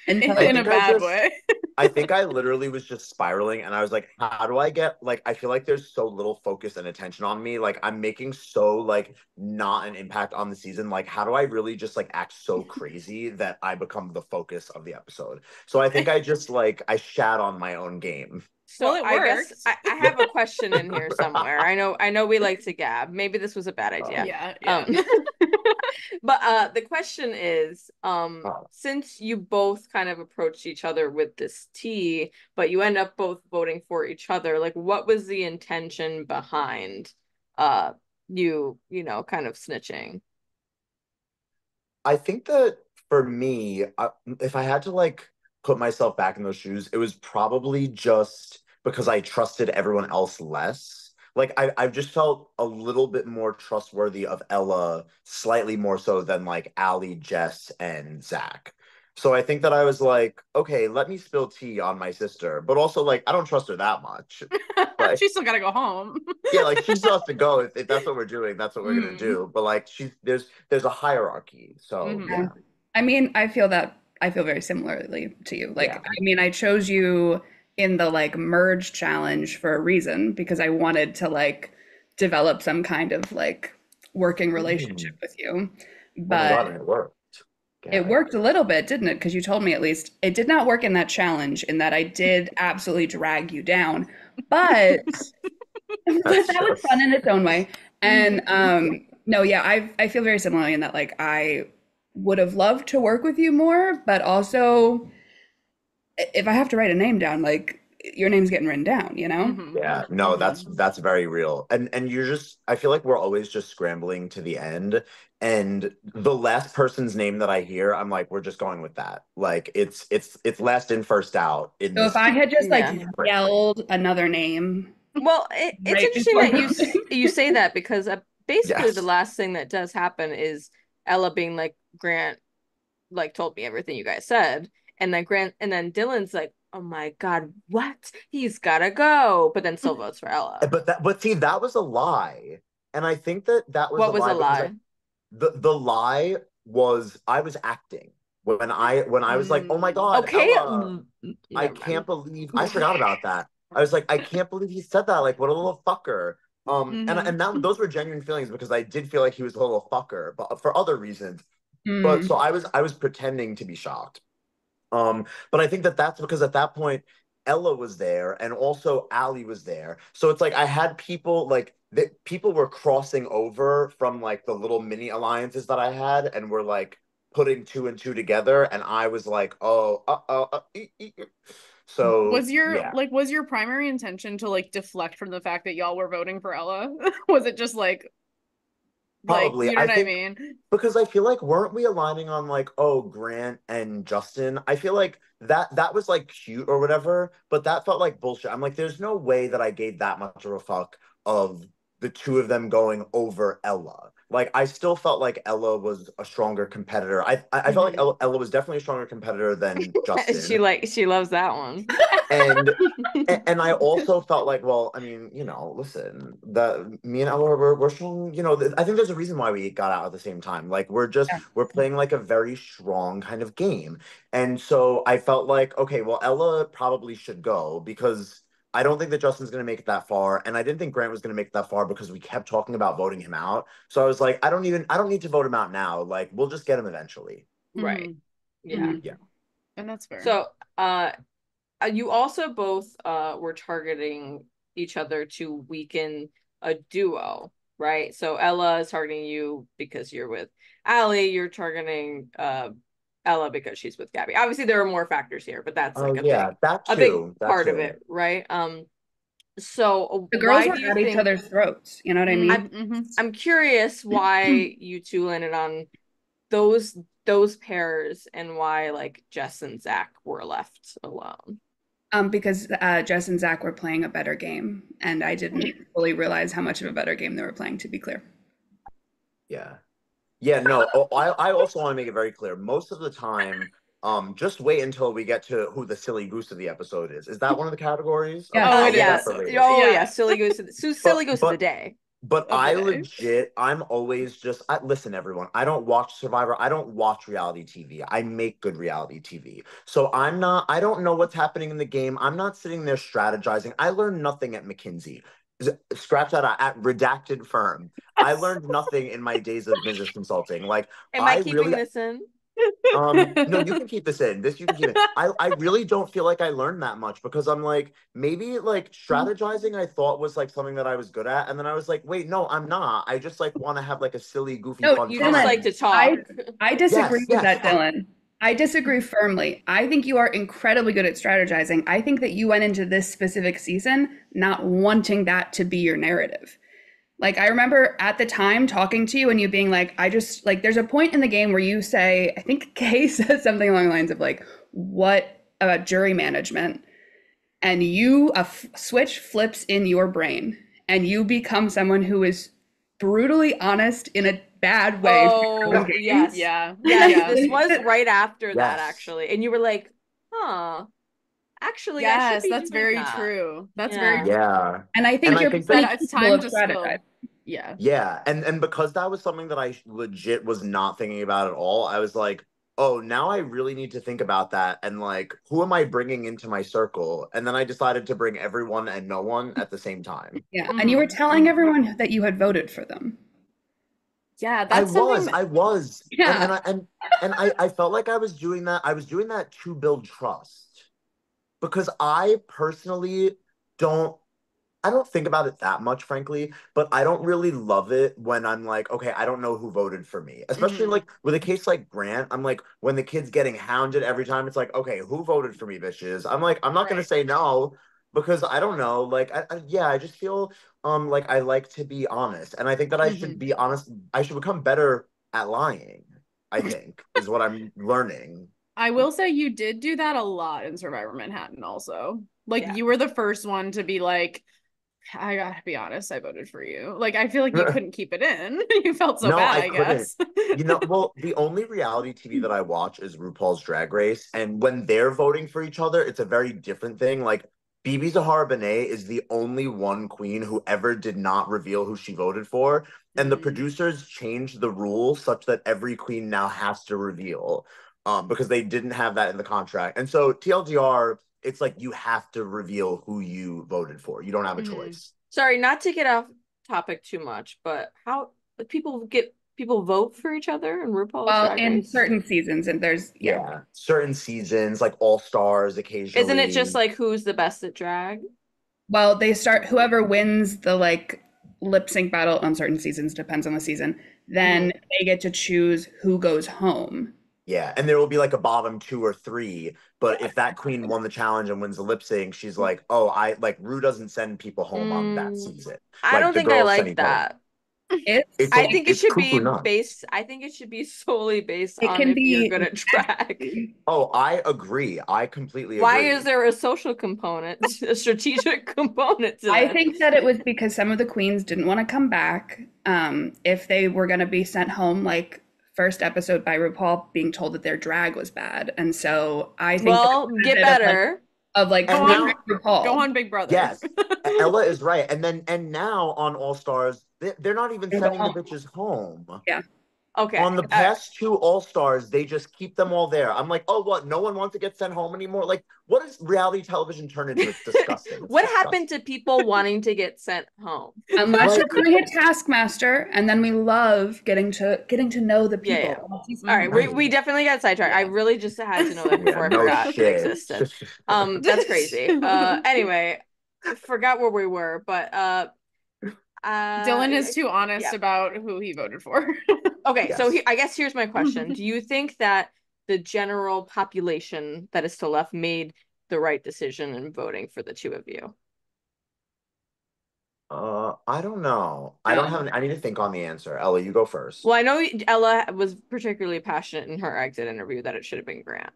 Yeah, tell I in you. a think I bad just way. I think I literally was just spiraling and I was like, how do I get like I feel like there's so little focus and attention on me. Like I'm making so like not an impact on the season. Like, how do I really just like act so crazy that I become the focus of the episode? So I think I just like I shat on my own game. Well, So it I guess worked. I have a question in here somewhere. I know we like to gab. Maybe this was a bad idea. Yeah, Um yeah. but the question is, Oh, since you both kind of approached each other with this tea, but you end up both voting for each other, like what was the intention behind uh you know, kind of snitching? I think that for me, if I had to like put myself back in those shoes, it was probably just because I trusted everyone else less. Like I've just felt a little bit more trustworthy of Ella, slightly more so than like Allie, Jess, and Zach. So I think that I was like, okay, let me spill tea on my sister, but also like I don't trust her that much. Like She still gotta go home. yeah, like she still has to go. If that's what we're doing, that's what we're gonna Hmm. do. But like she's there's a hierarchy. So Hmm. Yeah. yeah. I mean, I feel very similarly to you. Like, Yeah. I mean, I chose you in the like merge challenge for a reason because I wanted to like develop some kind of like working relationship Mm. with you. Oh my But God, and it worked. it Gabby. worked a little bit, didn't it? Because you told me at least it did not work in that challenge, in that I did absolutely drag you down. But but That's that was fun just in its own way. And Hmm. no, yeah, I feel very similarly in that like I would have loved to work with you more, but also if I have to write a name down, like your name's getting written down, you know? Hmm. yeah, no, Hmm. that's very real. And you're just I feel like we're always just scrambling to the end. And the last person's name that I hear, I'm like, we're just going with that. Like it's last in, first out in So if this I season. had just like Yeah. yelled another name Well, it's right interesting that before you say that because basically the Yes. last thing that does happen is Ella being like, Grant like told me everything you guys said, and then Dylan's like, oh my God, what? He's gotta go, but then still votes for Ella. But see, that was a lie. And I think that that was a What was a lie because lie? the lie was I was acting when I was like, oh my God, Okay. Ella, I Never can't mind. believe I forgot about that. I was like, I can't believe he said that. Like, what a little fucker. And that those were genuine feelings because I did feel like he was a little fucker, but for other reasons. But so Mm. I was pretending to be shocked. But I think that that's because at that point Ella was there and also Allie was there. So it's like I had people like that people were crossing over from like the little mini alliances that I had and were like putting two and two together and I was like, oh, so yeah. Was your primary intention to like deflect from the fact that y'all were voting for Ella? Was it just like Probably. you know I what I think mean? because I feel like weren't we aligning on like, oh, Grant and Justin? I feel like that was like cute or whatever, but that felt like bullshit. I'm like, there's no way that I gave that much of a fuck of the two of them going over Ella. Like I still felt like Ella was a stronger competitor. I felt like Ella was definitely a stronger competitor than Justin. She loves that one. And and I also felt like, well, I mean, you know, listen, the me and Ella we're strong, you know, I think there's a reason why we got out at the same time. Like Yeah. we're playing like a very strong kind of game. And so I felt like, okay, well, Ella probably should go because I don't think that Justin's gonna make it that far. And I didn't think Grant was gonna make it that far because we kept talking about voting him out. So I was like, I don't need to vote him out now. Like we'll just get him eventually. Right. Yeah. Mhm. Yeah. And that's fair. So, you also both were targeting each other to weaken a duo, right? So Ella is targeting you because you're with Allie. You're targeting Ella because she's with Gabby. Obviously, there are more factors here, but that's Oh like yeah, that a big too. That part of too. it, right? So The girls why were do you at each think other's throats. You know what I mean? I'm curious why you two landed on those those pairs and why like Jess and Zach were left alone. Because Jess and Zach were playing a better game, and I didn't fully realize how much of a better game they were playing, to be clear. Yeah. Yeah, no. Oh, I also want to make it very clear. Most of the time, just wait until we get to who the silly goose of the episode is. Is that one of the categories? Yeah. Okay, Oh, I'll it leave Yeah. that is. for later. Oh yeah, Yeah. silly goose of But silly goose of the but day. but Of the I day. legit, I'm always just listen, everyone. I don't watch Survivor. I don't watch reality TV. I make good reality TV. So I don't know what's happening in the game. I'm not sitting there strategizing. I learned nothing at McKinsey. Scratch that out at redacted firm. I learned nothing in my days of business consulting. Like Am I I keeping really this in? no, you can keep this in. This you can keep it. I really don't feel like I learned that much because I'm like, maybe like strategizing I thought was like something that I was good at. And then I was like, wait, no, I'm not. I just like want to have like a silly, goofy, No, fun You just like time. to talk. I disagree Yes, with yes. that, Dylan. I disagree firmly. I think you are incredibly good at strategizing. I think that you went into this specific season not wanting that to be your narrative. Like I remember at the time talking to you and you being like, I just like there's a point in the game where you say, I think Kay says something along the lines of like, what about jury management? And you switch flips in your brain and you become someone who is brutally honest in a bad way for your own Oh, game. yes. Yeah. Yes, Yeah. this was right after that Yes. actually. And you were like, "Huh, actually I should Yes, be that's doing very that." true. That's very Yeah. true. Yeah. And I And think I you're think Said that pretty it's capable time of to strategizing. spill. Yeah. yeah, and because that was something that I legit was not thinking about at all, I was like, oh, now I really need to think about that and like, who am I bringing into my circle? And then I decided to bring everyone and no one at the same time. Yeah. And you were telling everyone that you had voted for them. Yeah, that's something that I was, Yeah. and I felt like I was doing that. I was doing that to build trust because I personally don't I don't think about it that much, frankly, but I don't really love it when I'm like, okay, I don't know who voted for me. Especially like with a case like Grant, I'm like, when the kid's getting hounded every time, it's like, okay, who voted for me, bitches? I'm like, I'm not gonna right. say no because I don't know. Like, yeah, I just feel like I like to be honest, and I think that I should be honest. I should become better at lying. I think is what I'm learning. I will say you did do that a lot in Survivor Manhattan also. Like Yeah. you were the first one to be like, I gotta be honest, I voted for you. Like I feel like you couldn't keep it in. You felt so No, bad, I I couldn't. guess. You know, well, the only reality TV that I watch is RuPaul's Drag Race. And when they're voting for each other, it's a very different thing. Like, Bibi Zahara Benet is the only one queen who ever did not reveal who she voted for. And the producers changed the rule such that every queen now has to reveal, because they didn't have that in the contract. And so TLDR, it's like you have to reveal who you voted for. You don't have a choice. Sorry, not to get off topic too much, but how people vote for each other in RuPaul's Well, Drag in Race? certain seasons, and there's Certain seasons, like All Stars occasionally. Isn't it just like who's the best at drag? Well, they start whoever wins the like lip sync battle on certain seasons, depends on the season, then they get to choose who goes home. Yeah, and there will be like a bottom 2 or 3, but if that queen won the challenge and wins the lip sync, she's like, oh, I like Rue doesn't send people home on that season. I Like don't the think I girls like sending that. home. It's I think it it's should be cuckoo nuts. based. I think it should be solely based it on can if you're be good at drag. Oh, I agree. I completely Why agree. is there a social component, a strategic component to I this? think that it was because some of the queens didn't want to come back. If they were going to be sent home, like first episode by RuPaul being told that their drag was bad, and so I think Well, get better. Of like And Go now, RuPaul. on, Big Brother. yes, Ella is right. And now on All Stars, they're not even They go sending the home. bitches home. Yeah. Okay. On the past 2 All Stars, they just keep them all there. I'm like, oh, what? No one wants to get sent home anymore? Like, what does reality television turn into? It's disgusting. It's What disgusting. happened to people wanting to get sent home? Unless Like- you're playing a Taskmaster, and then we love getting to know the people. Yeah. All right, we definitely got sidetracked. I really just had to know that before I no forgot it shit. existed. That's crazy. Anyway, forgot where we were, but Dylan is too honest about who he voted for. Okay, Yes. so I guess here's my question. Do you think that the general population that is still left made the right decision in voting for the two of you? I don't know. I don't have. I need to think on the answer. Ella, you go first. Well, I know Ella was particularly passionate in her exit interview that it should have been Grant.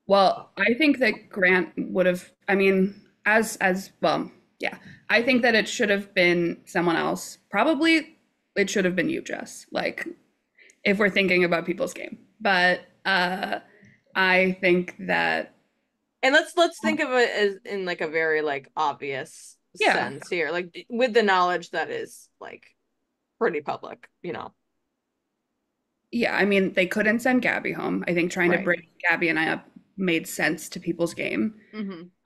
Well, I think that Grant would have, I mean, as well, yeah. I think that it should have been someone else. Probably it should have been you, Jess. Like, if we're thinking about people's game. But I think that And let's think of it as in like a very like obvious sense here, like with the knowledge that is like pretty public, you know. Yeah, I mean, they couldn't send Gabby home. I think trying to break Gabby and I up made sense to people's game,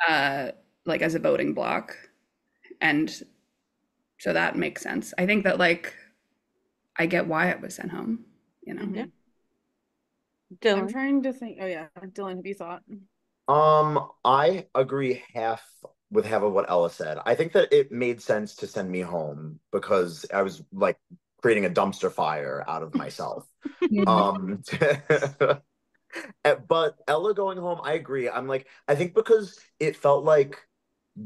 like as a voting block. And so that makes sense. I think that like I get why it was sent home, you know. Yeah. Dylan. I'm trying to think. Oh yeah, Dylan, have you thought? I agree half of what Ella said. I think that it made sense to send me home because I was like creating a dumpster fire out of myself. But Ella going home, I agree. I'm like, I think because it felt like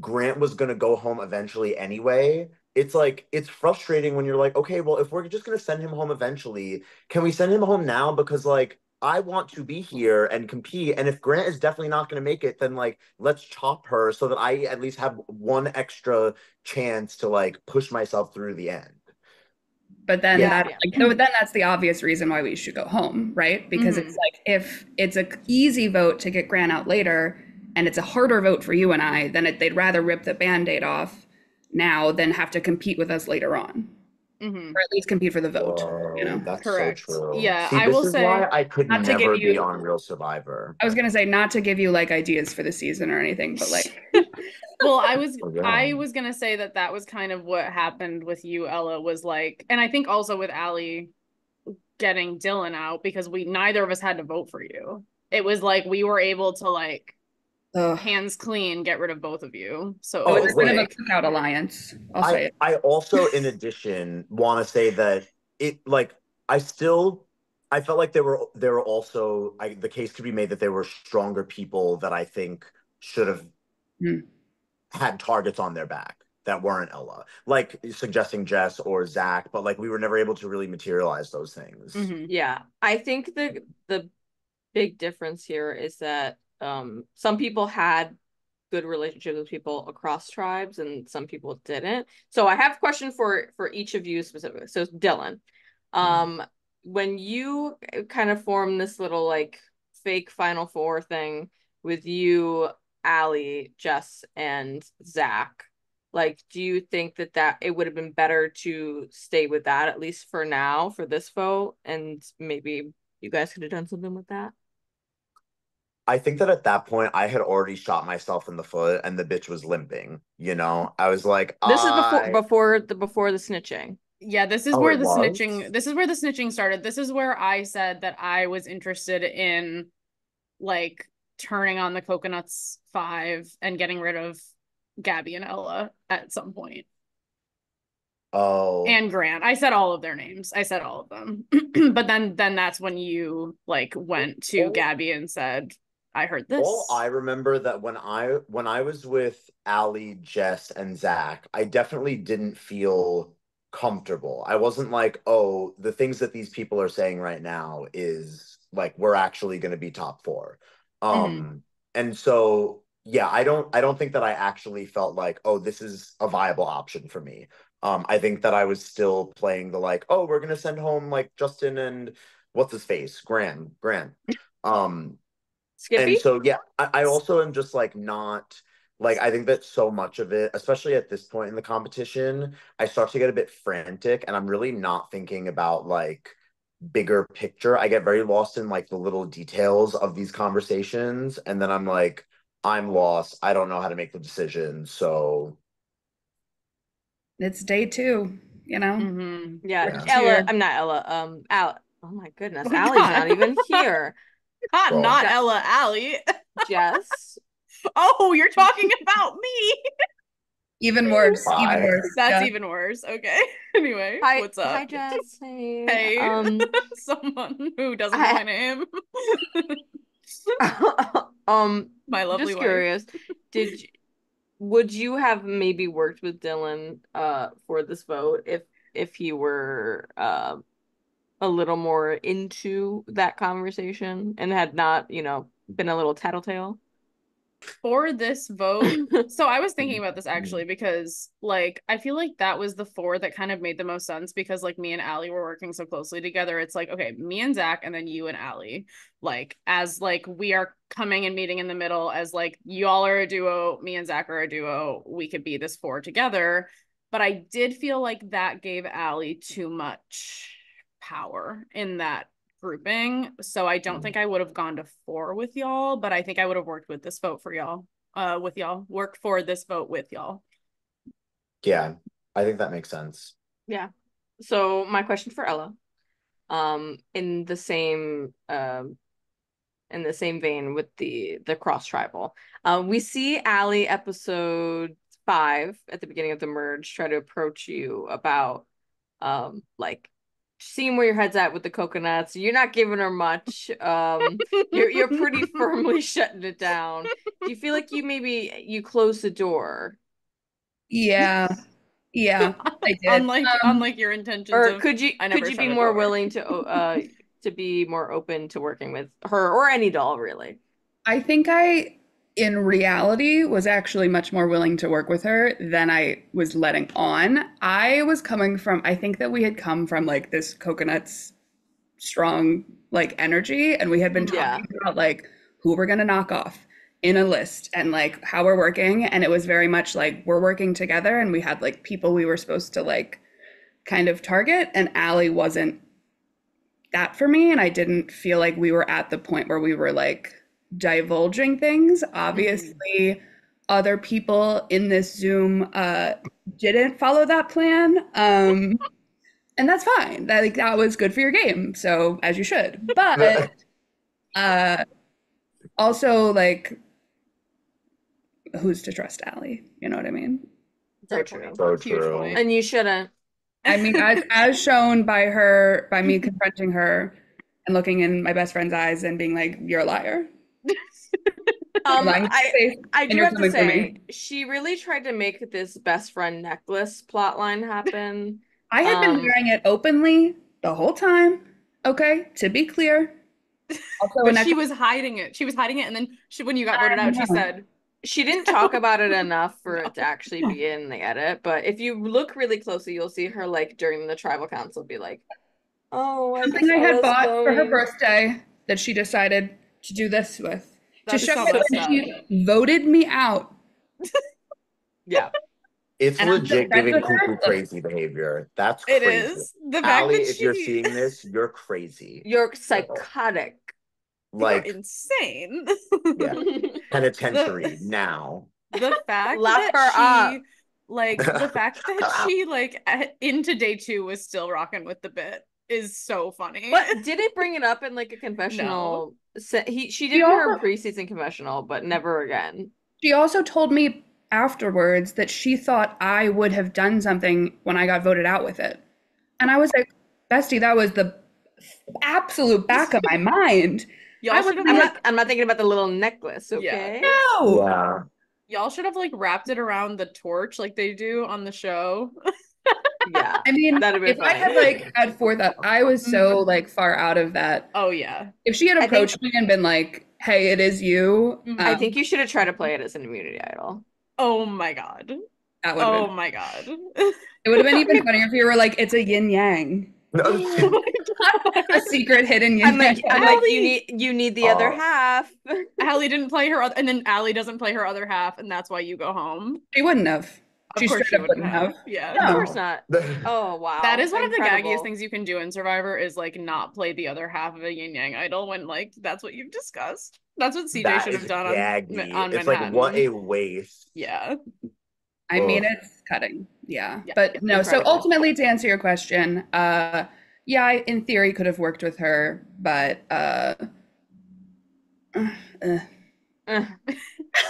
Grant was gonna go home eventually anyway. It's like it's frustrating when you're like, okay, well, if we're just gonna send him home eventually, can we send him home now? Because like I want to be here and compete. And if Grant is definitely not gonna make it, then like let's chop her so that I at least have one extra chance to like push myself through the end. But then then that's the obvious reason why we should go home, right? Because it's like if it's an easy vote to get Grant out later and it's a harder vote for you and I, then they'd rather rip the Band-Aid off now than have to compete with us later on. Or at least compete for the vote. Whoa, you know? that's Correct. so true. Yeah, See, I this will is say why I could not to never give you- be on Real Survivor. I was gonna say not to give you like ideas for the season or anything, but like well, I was gonna say that was kind of what happened with you, Ella, was like, and I think also with Allie getting Dylan out because neither of us had to vote for you. It was like we were able to like hands clean get rid of both of you. So it was kind of a cookout alliance. I'll say it. I also, in addition, want to say that it like I felt like there were also the case could be made that there were stronger people that I think should have had targets on their back that weren't Ella, like suggesting Jess or Zach, but like we were never able to really materialize those things. Yeah, I think the big difference here is that some people had good relationships with people across tribes and some people didn't. So I have a question for each of you specifically. So Dylan, when you kind of formed this little like fake Final Four thing with you, Allie, Jess, and Zach. Like, do you think that it would have been better to stay with that at least for now for this vote, and maybe you guys could have done something with that? I think that at that point I had already shot myself in the foot and the bitch was limping, you know? I was like, This is before I before the snitching. Yeah, oh, it was? this is where the snitching started. This is where I said that I was interested in like turning on the Coconuts 5 and getting rid of Gabby and Ella at some point. Oh. And Grant. I said all of their names. I said all of them. But then that's when you like went to All, Gabby and said, I heard all this. I remember that when I was with Allie, Jess, and Zach, I definitely didn't feel comfortable. I wasn't like, oh, the things that these people are saying right now is like we're actually going to be top four. Mm-hmm. And so yeah, I don't think that I actually felt like, oh, this is a viable option for me. I think that I was still playing the like, oh, we're gonna send home like Justin and what's his face, Grant. Um, and Skippy? so, yeah, I also am just like not like I think that so much of it, especially at this point in the competition, I start to get a bit frantic and I'm really not thinking about like bigger picture. I get very lost in like the little details of these conversations. And then I'm like, I'm lost. I don't know how to make the decision. So, It's day two, you know? Mm-hmm. Yeah, yeah, Ella. Here. I'm not Ella. Al. Oh my goodness, Oh Allie's God. not even here. God, well, not Je Ella Alley. Jess. Oh, you're talking about me. Even worse, even bye. worse. That's Yeah. even worse. Okay. Anyway, Hi, what's hi, up? Jess. Hey. Hey, someone who doesn't know my I name. My lovely just wife. curious. Did you, would you have maybe worked with Dylan for this vote if he were a little more into that conversation and had not, been a little tattletale? For this vote, so I was thinking about this actually because like I feel like that was the four that kind of made the most sense because like me and Allie were working so closely together. It's like, okay, me and Zach and then you and Allie. Like as like we are coming and meeting in the middle as like y'all are a duo, me and Zach are a duo, we could be this four together. But I did feel like that gave Allie too much power in that grouping. So I don't think I would have gone to four with y'all, but I think I would have worked with this vote for y'all. With y'all. Work for this vote with y'all. Yeah, I think that makes sense. Yeah. So my question for Ella, in the same vein with the cross tribal. We see Allie episode 5 at the beginning of the merge try to approach you about like seeing where your head's at with the coconuts. You're not giving her much. You're pretty firmly shutting it down. Do you feel like you closed the door? Yeah. Yeah, I did. unlike your intentions Or of could you I could never you shut be a more door. willing to be more open to working with her or any doll really? I think I, in reality, was actually much more willing to work with her than I was letting on. I was coming from, I think that we had come from like this coconuts strong like energy, and we had been Yeah. talking about like who we're gonna knock off in a list and like how we're working. And it was very much like we're working together, and we had like people we were supposed to like kind of target, and Allie wasn't that for me. And I didn't feel like we were at the point where we were like divulging things. Mhm. Obviously, other people in this Zoom didn't follow that plan. And that's fine. That like that was good for your game. So as you should. But uh also like who's to trust Allie? You know what I mean? So Great point. true. So Huge true. point. And you shouldn't. I mean, as shown by her, by me confronting her and looking in my best friend's eyes and being like, "You're a liar. You're lying to I my face, I and do you're have to coming for say, me." she really tried to make this best friend necklace plotline happen. I had been Um, wearing it openly the whole time. Okay, to be clear. Also, a But she necklace. was hiding it. She was hiding it, and then when you got voted I out, she know. said, she didn't talk about it enough for it to "No." actually be in the edit, but if you look really closely, you'll see her like during the tribal council be like, "Oh, I Something guess I had Ella's bought for her going." birthday that she decided to do this with. To That's show so that messed when up. she voted me out Yeah. It's and I'm still legit friends giving with her, cuckoo look, crazy behavior. That's It crazy. is. The fact Allie, that if you're she seeing this, you're crazy. You're Girl. psychotic. you're Like, insane. yeah, The penitentiary now. the fact Lock that her up. she the fact that she into day two was still rocking with the bit is so funny. But did it bring it up in like a No. confessional? She she did in her also preseason confessional, but never again. she also told me afterwards that she thought I would have done something when I got voted out with it. And I was like, Bestie, that was the absolute back of my mind. I Y'all was should have I'm like, not. I'm not thinking about the little necklace. yeah. Okay. no. Yeah. Y'all should have like wrapped it around the torch like they do on the show. Yeah, I mean, that'd have if been I funny. had like had forethought, I was so like far out of that. Oh yeah. If she had I think. approached me and been like, "Hey, it is you," I think you should have tried to play it as an immunity idol. Oh my God. that would have Oh been. my God. It would have been even funnier if you were like, "It's a yin yang, Oh No, my a God. secret hidden yin I'm yang." like, I'm like, Allie. you need the other uh, half. Allie didn't play her other, and then Allie doesn't play her other half, and that's why you go home. She wouldn't have. Of She course straight she up wouldn't wouldn't have. have. Yeah. Of course No. not. Oh That wow, is one of the gaggiest incredible. things you can do in Survivor is like not play the other half of a yin yang idol when like that's what you've discussed. That's what CJ that should is have done gaggy. on It's like, what a Manhattan. waste. Yeah. I mean, Ugh. it's cutting. Yeah. Yeah. But no, so Incredible. ultimately to answer your question, yeah, I in theory could have worked with her, but uh, Uh,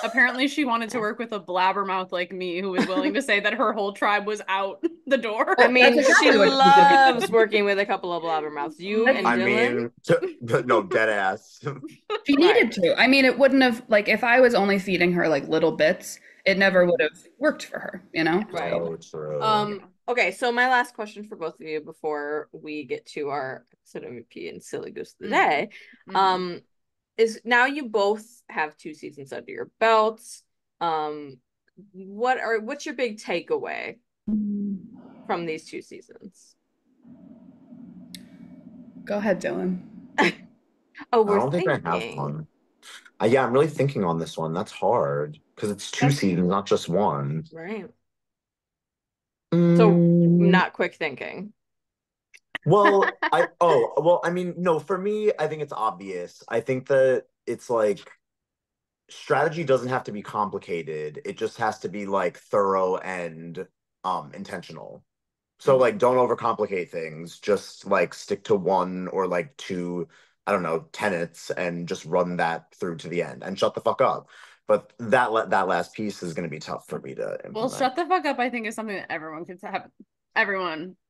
Apparently she wanted to work with a blabbermouth like me who was willing to say that her whole tribe was out the door. I that's mean, she exactly what she's looking loves for. working with a couple of blabbermouths. You That's and I Dylan, mean, no, dead ass. She right? needed to. I mean, it wouldn't have like if I was only feeding her like little bits, it never would have worked for her, you know? Yeah. Right. So true. Yeah. Okay, so my last question for both of you before we get to our episode MVP and silly goose of the day, Mhm. is now you both have 2 seasons under your belts. What's your big takeaway from these 2 seasons? Go ahead, Dylan. Oh, I we're don't think I have thinking. one. Yeah, I'm really thinking on this one. That's hard because it's two That's seasons, not just one. Right. So Mm, not quick thinking. I mean, no, for me, I think it's obvious. I think that it's like strategy doesn't have to be complicated. It just has to be like thorough and intentional. So Mhm. like don't overcomplicate things. Just like stick to one or like two, I don't know, tenets and just run that through to the end and shut the fuck up. But that last piece is going to be tough for me to Well, implement. shut the fuck up, I think is something that everyone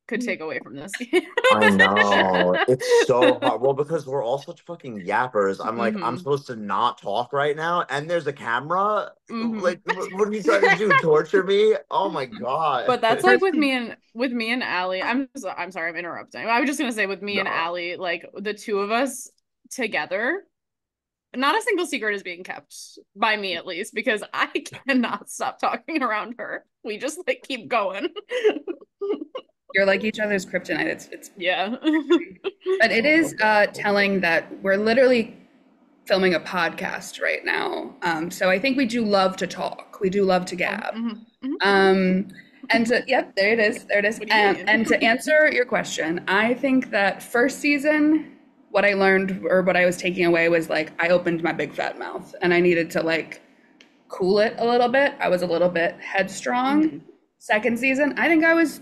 could take away from this game. I know. It's so hard. Well, because we're all such fucking yappers. I'm like, I'm hmm supposed to not talk right now, and there's a camera. hmm Like, what are you trying to do? Torture me? Oh my God. But that's like Person, with me and Allie. I'm sorry, I'm interrupting. I was just gonna say with me and No. Allie, like the two of us together, not a single secret is being kept by me at least, because I cannot stop talking around her. We just like keep going. you're like each other's kryptonite. It's Yeah. but it Oh, is love that. telling that we're literally filming a podcast right now. So I think we do love to talk. We do love to Oh, gab. mhm. Um, and to, yep, there it is. There it is. What do you mean? And to answer your question, I think that first season, what I learned or what I was taking away was like I opened my big fat mouth and I needed to like cool it a little bit. I was a little bit headstrong. Mhm. Second season, I think I was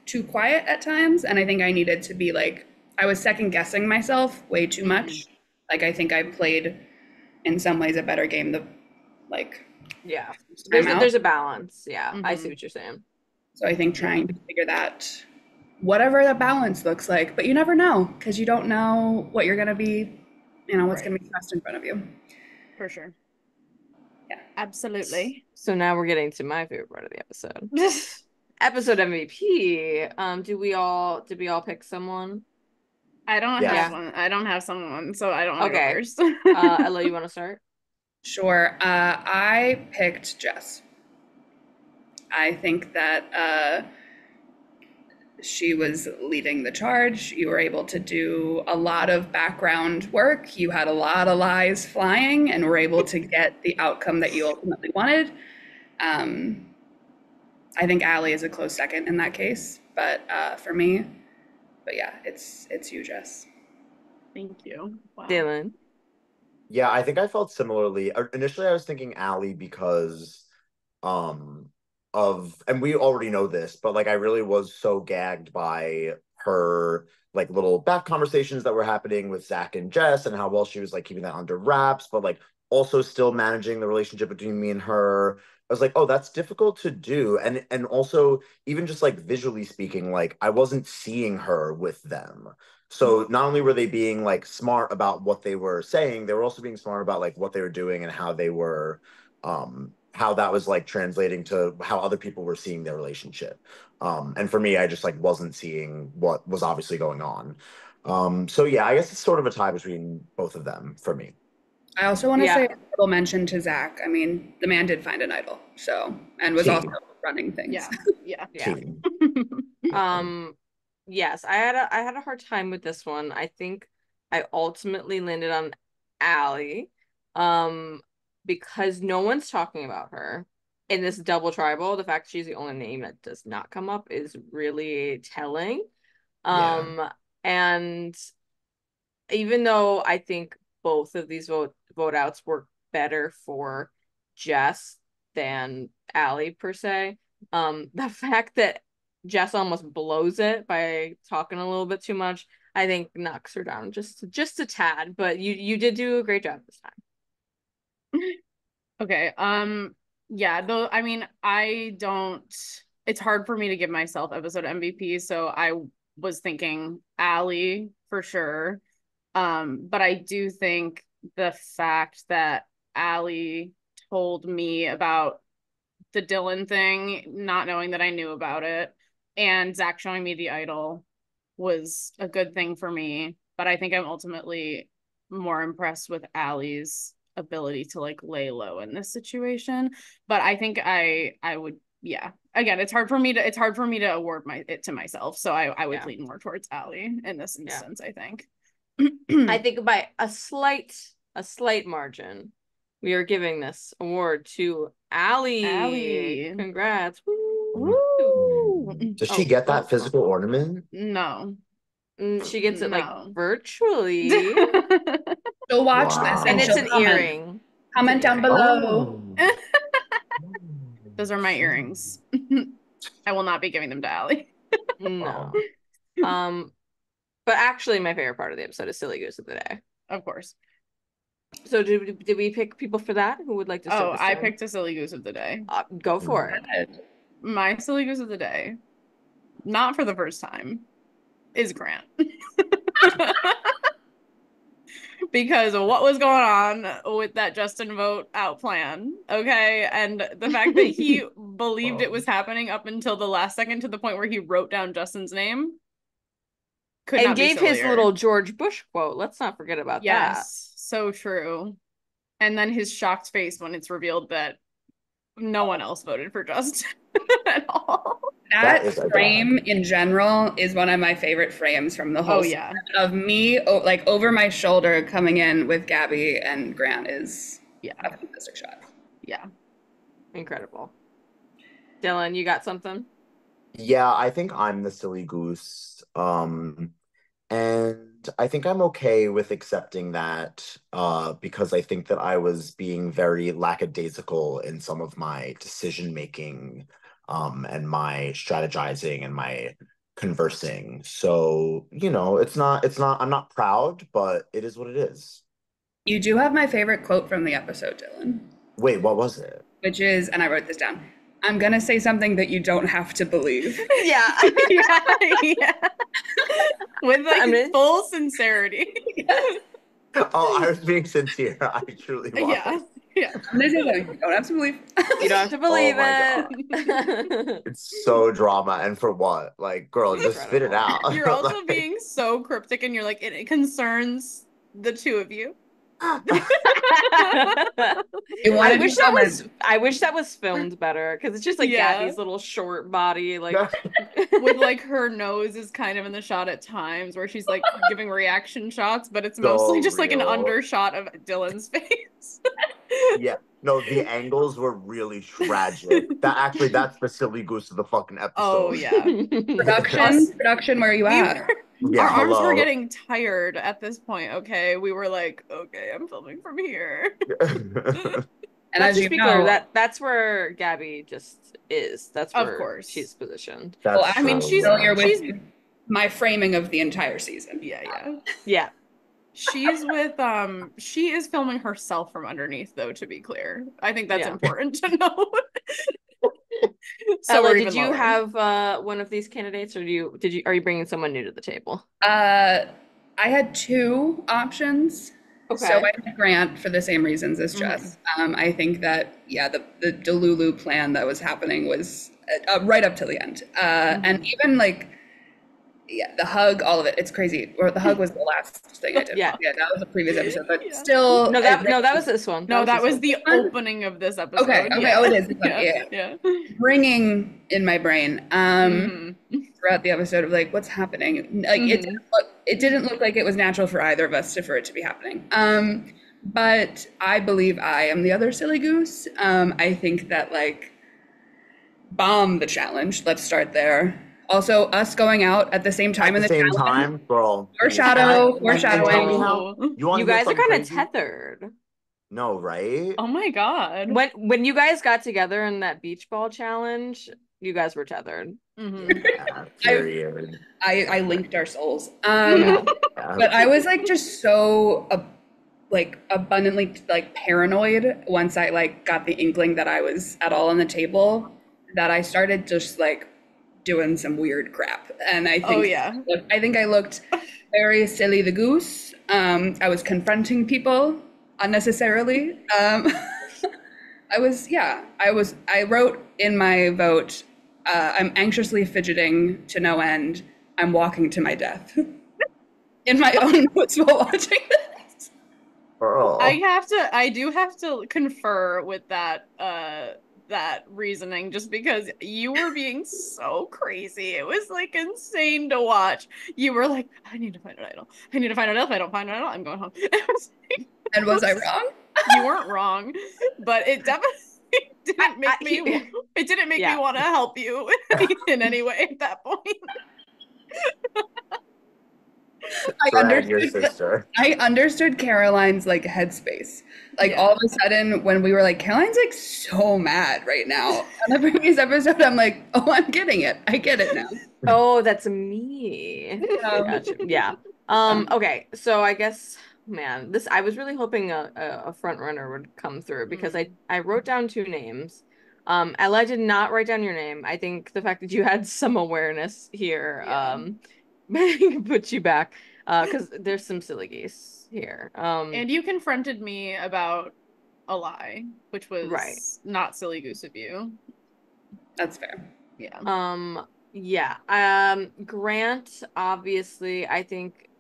too quiet at times, and I think I needed to be like I was second guessing myself way too Mhm. much. Like I think I played in some ways a better game the like Yeah. time out. There's a balance. Yeah, I see Mhm. what you're saying. So I think Yeah, trying to figure that whatever that balance looks like, but you never know because you don't know what you're gonna be, what's right. gonna be thrust in front of you. For sure. Yeah. Absolutely. So now we're getting to my favorite part of the episode. Episode MVP. Did we all pick someone? I don't have Yes. Yeah. one. I don't have someone, so I don't want to go Okay. first. Ella, you want to start? Sure. I picked Jess. I think that She was leading the charge. You were able to do a lot of background work. You had a lot of lies flying and were able to get the outcome that you ultimately wanted. Um, I think Allie is a close second in that case, but for me, but yeah, it's you, Jess. Thank you. Wow. Dylan. Yeah, I think I felt similarly. Initially, I was thinking Allie because um and we already know this, but like I really was so gagged by her like little back conversations that were happening with Zach and Jess and how well she was like keeping that under wraps, but like also still managing the relationship between me and her. I was like, oh, that's difficult to do. And also even just like visually speaking, like I wasn't seeing her with them. So not only were they being like smart about what they were saying, they were also being smart about like what they were doing and how they were how that was like translating to how other people were seeing their relationship. And for me, I just like wasn't seeing what was obviously going on. So yeah, I guess it's sort of a tie between both of them for me. I also want to say Yeah. a little mention to Zach. I mean, the man did find an idol, so and was also Key, running things. Yeah. Yeah. Yeah. key. Yes, I had a hard time with this one. I think I ultimately landed on Allie. Um, because no one's talking about her in this double tribal. The fact she's the only name that does not come up is really telling. Yeah. Um, and even though I think both of these vote outs work better for Jess than Allie per se, the fact that Jess almost blows it by talking a little bit too much, I think knocks her down just a tad. But you did do a great job this time. Okay. Yeah, though I mean, I don't it's hard for me to give myself episode MVP, so I was thinking Allie for sure. But I do think the fact that Allie told me about the Dylan thing, not knowing that I knew about it, and Zach showing me the idol was a good thing for me. But I think I'm ultimately more impressed with Allie's ability to like lay low in this situation. But I think I would, yeah. Again, it's hard for me to award it to myself. So I would Yeah. lean more towards Allie in this Yeah. instance, I think. I think by a slight margin, we are giving this award to Allie. Allie. Congrats. Woo. Woo! Does she Oh, get that oh, physical ornament? No. she gets it like No. virtually, So watch this and and Wow. it's she'll an comment. earring. It's an Comment down earring. below. Oh. Those are my earrings. I will not be giving them to Allie. No. Wow. Um, but actually, my favorite part of the episode is Silly Goose of the Day. Of course. So did we pick people for that? Who would like to start Oh, this I time? picked a silly goose of the day. Go for it. My silly goose of the day, not for the first time, is Grant. Because what was going on with that Justin vote out plan, okay? And the fact that he believed it Oh. was happening up until the last second to the point where he wrote down Justin's name could And not be gave his sillier. little George Bush quote. Let's not forget about that. Yes, so true. And then his shocked face when it's revealed that no one else voted for Justin at all. That That is a frame dad. in general is one of my favorite frames from the whole Oh season. yeah. Of me like over my shoulder coming in with Gabby and Grant is Yeah. a fantastic shot. Yeah. Incredible. Dylan, you got something? Yeah, I think I'm the silly goose. And I think I'm okay with accepting that because I think that I was being very lackadaisical in some of my decision making and my strategizing and my conversing. So, I'm not proud, but it is what it is. You do have my favorite quote from the episode, Dylan, Wait, what was it? which is, and I wrote this down, I'm gonna say something that you don't have to believe. Yeah. Yeah. Yeah. With like I'm full sincerity. Oh, I was being sincere. I truly Yeah. was. Yeah. I'm gonna say something you don't have to believe. You don't have to Oh believe my God. it. It's so drama. And for what? Like, girl, just spit it Incredible. out. You're also Like, being so cryptic and you're like, it concerns the two of you. You I wanted wish to that know was I wish that was filmed better because it's just like Yeah. Gabby's little short body, like with like her nose is kind of in the shot at times where she's like giving reaction shots, but it's So mostly just like an real. undershot of Dylan's face. Yeah. No, the angles were really tragic. That's the silly goose of the fucking Oh episode. yeah. Production, where are you We at? were, Yeah, our arms were hello. getting tired at this point, okay? We were like, okay, I'm filming from here. And Let's as just you be clear know, that's where Gabby just is. That's Of where she's course. positioned. well, That's I mean, true. familiar with she's my framing of the entire season. yeah. Yeah. She's with she is filming herself from underneath though, to be clear. I think that's Yeah. important to know. So Ella, we're did even you lower. have one of these candidates, or are you bringing someone new to the table? I had two options. So Okay. I had Grant for the same reasons as Jess. I think that, yeah, the Delulu plan that was happening was right up till the end. And even like, yeah, the hug, all of it, it's crazy. Or the hug was the last thing I did. Yeah. Yeah, that was the previous episode, but Yeah. still. No, that was this one. No, that this was one. the opening of this episode. Okay, Yeah. oh, it is. Yeah. Yeah. Yeah. Ringing in my brain Mhm. throughout the episode of like, what's happening? Like, it didn't look like it was natural for either of us for it to be happening. But I believe I am the other silly goose. I think that like bomb the challenge. Let's start there. Also, us going out at the same time At in the the same challenge. time, girl. Foreshadowing. Tell me how you want You to hear guys are something kind of crazy? tethered. No, right? Oh my God. When you guys got together in that beach ball challenge, you guys were tethered. Yeah, period. I linked our souls. Yeah. But I was like just so like abundantly like paranoid once I like got the inkling that I was at all on the table that I started just like doing some weird crap. And Oh yeah. I think I looked very silly the goose. I was confronting people unnecessarily. I wrote in my vote, I'm anxiously fidgeting to no end. I'm walking to my death. In my own notes while watching this. Girl. I do have to confer with that that reasoning just because you were being so crazy. It was like insane to watch. You were like, I need to find an idol. I need to find an idol. If I don't find an idol, I'm going home. And was I wrong? You weren't wrong, but it definitely didn't make me it didn't make me want to help you in any way at that point. I understood Caroline's like headspace. Like all of a sudden when we were like, Caroline's like so mad right now. On the previous episode, I'm like, oh, I'm getting it. I get it now. Oh, that's me. Gotcha. Yeah. Okay. So I guess, man, I was really hoping a front runner would come through because I wrote down two names. Ella, I did not write down your name. I think the fact that you had some awareness here, put you back. Because there's some silly geese here. And you confronted me about a lie, which was not silly goose of you. That's fair. Yeah. Yeah. Grant, obviously, I think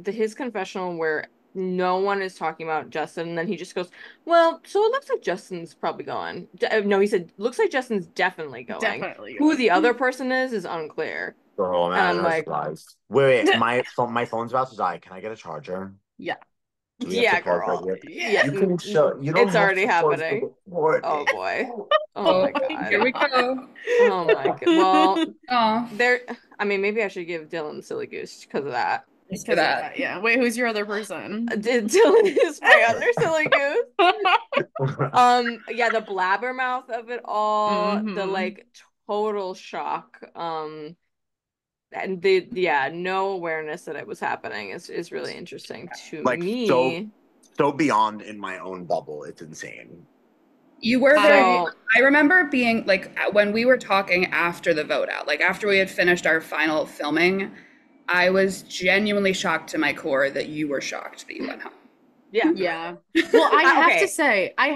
his confessional where no one is talking about Justin, and then he just goes, well, so it looks like Justin's probably going. No, he said, looks like Justin's definitely going. Definitely Who the other person is unclear. Girl, man, I'm like, wait, my phone's about to die. Can I get a charger? Yeah. Yeah, girl. Yeah. You can show. You don't. It's already happening. Oh boy. Oh my God. Here we go. Oh my God. Well, I mean, maybe I should give Dylan the silly goose because of that. Just for that. Yeah. Wait, who's your other person? Dylan is my other silly goose. Yeah, the blabbermouth of it all, the like total shock. And no awareness that it was happening is really interesting to like, me. So beyond in my own bubble. It's insane. You were very, I remember being like, when we were talking after the vote out, like after we had finished our final filming, I was genuinely shocked to my core that you were shocked that you went home. Yeah. Well, I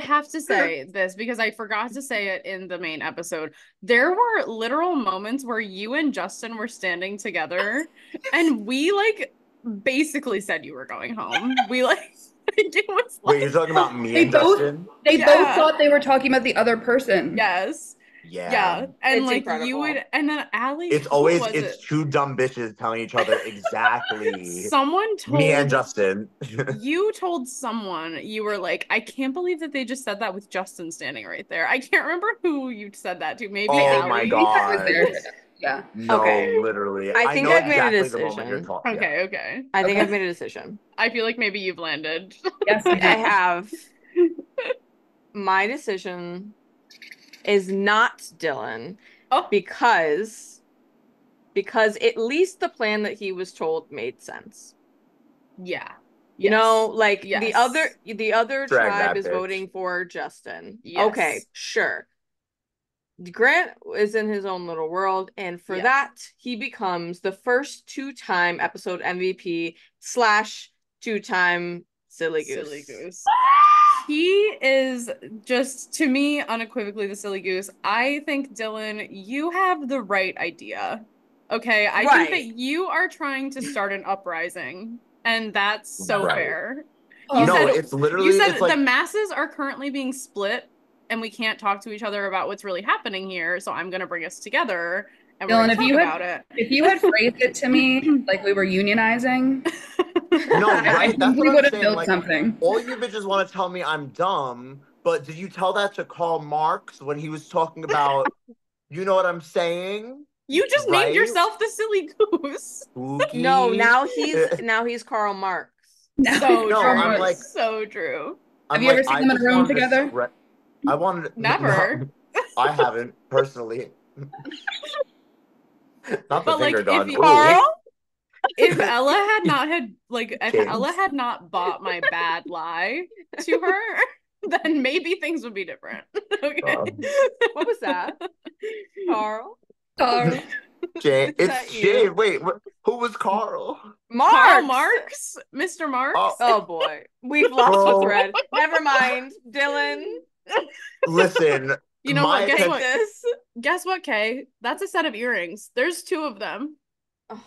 have to say this because I forgot to say it in the main episode. There were literal moments where you and Justin were standing together and we like basically said you were going home. We like It was Wait, you're talking about me and Justin? They both thought they were talking about the other person. Yes. Yeah. Yeah. And It's like incredible. you would, and then Allie, It's who always was it's it? two dumb bitches telling each other exactly. Someone Me and told Justin. you told someone, you were like, I can't believe that they just said that with Justin standing right there. I can't remember who you said that to. Maybe Oh my Allie. God. Yeah. No, Okay. literally. I think know I've made a exactly the moment you're decision. talking. Okay, okay. I think Okay. I've made a decision. I feel like maybe you've landed. Yes, I have. My decision is not Dylan Oh, because at least the plan that he was told made sense. yeah. You know, like Yes. the other Drag tribe that is bitch. voting for Justin. Yes. Okay, sure. Grant is in his own little world, and for Yeah. that, he becomes the first two-time episode MVP / two-time silly goose. Silly goose. He is just, to me, unequivocally the silly goose. I think, Dylan, you have the right idea. Okay, I think that you are trying to start an uprising, and that's so Right. fair. Oh. You No, said it's literally you said it's like the masses are currently being split, and we can't talk to each other about what's really happening here. So I'm gonna bring us together, and we're Dylan, gonna if talk you about it. if you had phrased it to me like we were unionizing, no, I right? think That's we what I'm would have saying. built Like, something. all you bitches want to tell me I'm dumb, but did you tell that to Karl Marx when he was talking about, you know what I'm saying? You just named Right? yourself the silly goose. Spooky. No, now he's Karl Marx. So No, true. I'm like- so true. I'm Have you ever like, seen I them in a just room wanted to together? spread- I wanted Never. No, I haven't personally. Not the But like finger gun. if Ooh. Carl? if Ella had not had like if James. Ella had not bought my bad lie to her, then maybe things would be different. Okay. What was that? Carl? Carl. Jay, Is that it's you? Jay. Wait, who was Carl? Karl Marx. Marx? Mr. Marx? Oh boy. We've lost the Bro. thread. Never mind. Dylan, Listen, You know what? Guess take what? this. Guess what, Kay? That's a set of earrings. There's two of them. Oh,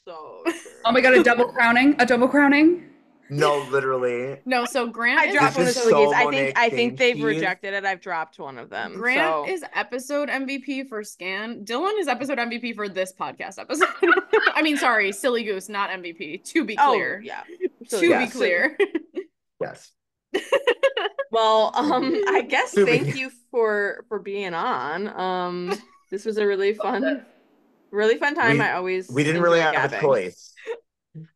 so true. Oh my god, a double crowning? A double crowning? No, literally. No, so Grant I is dropped one of This the is silly so geese. Monet I think they've Exchange rejected it. I've dropped one of them. Grant so is episode MVP for Scan. Dylan is episode MVP for this podcast episode. I mean, sorry, Silly Goose, not MVP. To be clear. Oh, yeah. To Silly be Goose. clear. Yes. Well, I guess To be- thank you for being on. This was a really fun time. I always We didn't really enjoy have a gabbing. choice.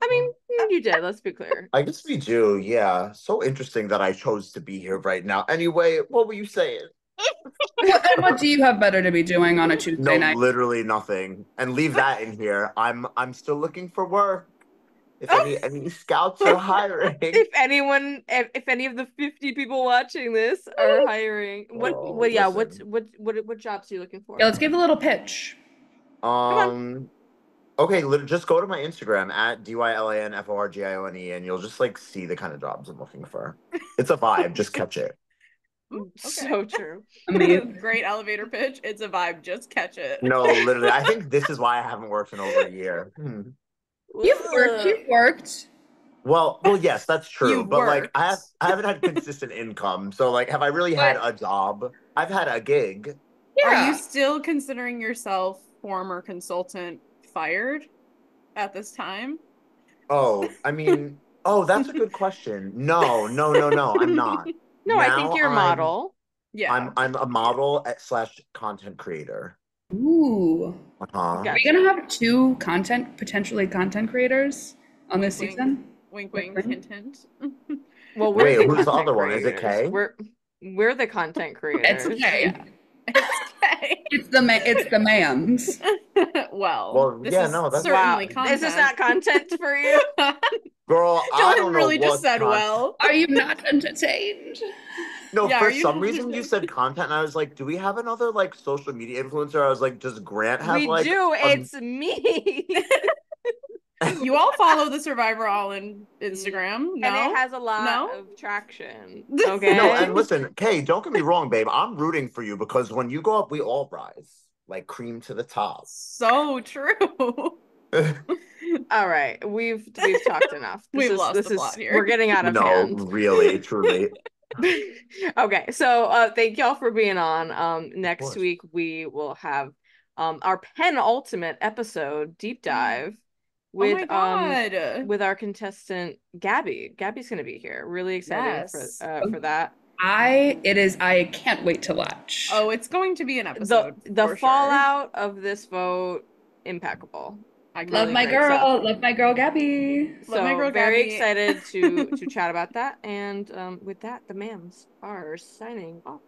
I mean, you did, let's be clear. I guess we do, yeah. So interesting that I chose to be here right now. Anyway, what were you saying? What do you have better to be doing on a Tuesday No, night? literally nothing. And leave that in here. I'm still looking for work. If any scouts are hiring. If any of the 50 people watching this are hiring, what jobs are you looking for? Yeah, let's give a little pitch. Okay, just go to my Instagram at DYLANFORGIONE and you'll just like see the kind of jobs I'm looking for. It's a vibe, just catch it. So true. Great elevator pitch. It's a vibe. Just catch it. No, literally. I think this is why I haven't worked in over a year. You've worked. Well, yes, that's true. You've but like worked. I haven't had consistent income. So like have I really had a job? I've had a gig. Yeah. Are you still considering yourself former consultant fired at this time? Oh, I mean, that's a good question. No, I'm not. No, I think you're a model. Yeah. I'm a model / content creator. Ooh. Uh-huh. Gotcha. Are we gonna have two potentially content creators on this Wink, season? Wink, wink, hint, hint. Well, we're Wait, the who's the content other one? Is it creators. Kay? We're the content creators. It's Kay. Yeah. It's Kay. It's the man's. Well, this is that's certainly content. This is not content for you. Girl, I Dylan don't know really just what's said content. well. Are you not entertained? No, Yeah, for are you- some reason you said content, and I was like, do we have another like social media influencer? I was like, does Grant have We like do. It's me. You all follow the Survivor All in Instagram, no? And it has a lot No? of traction. Okay. No, and listen, Kay, don't get me wrong, babe. I'm rooting for you because when you go up, we all rise like cream to the top. So true. All right, we've talked enough. We've lost the plot here. We're getting out of No, hand. really, truly. Okay, so thank y'all for being on. Of Next course. week we will have our penultimate episode deep dive Oh my God. with our contestant Gabby. Gabby's gonna be here. Really excited Yes. for that. I can't wait to watch. Oh, it's going to be an episode The for sure. fallout of this vote, impeccable. I can't Really great stuff. Love my girl Gabby. Love my So girl very Gabby. excited to chat about that. And with that, the mams are signing off.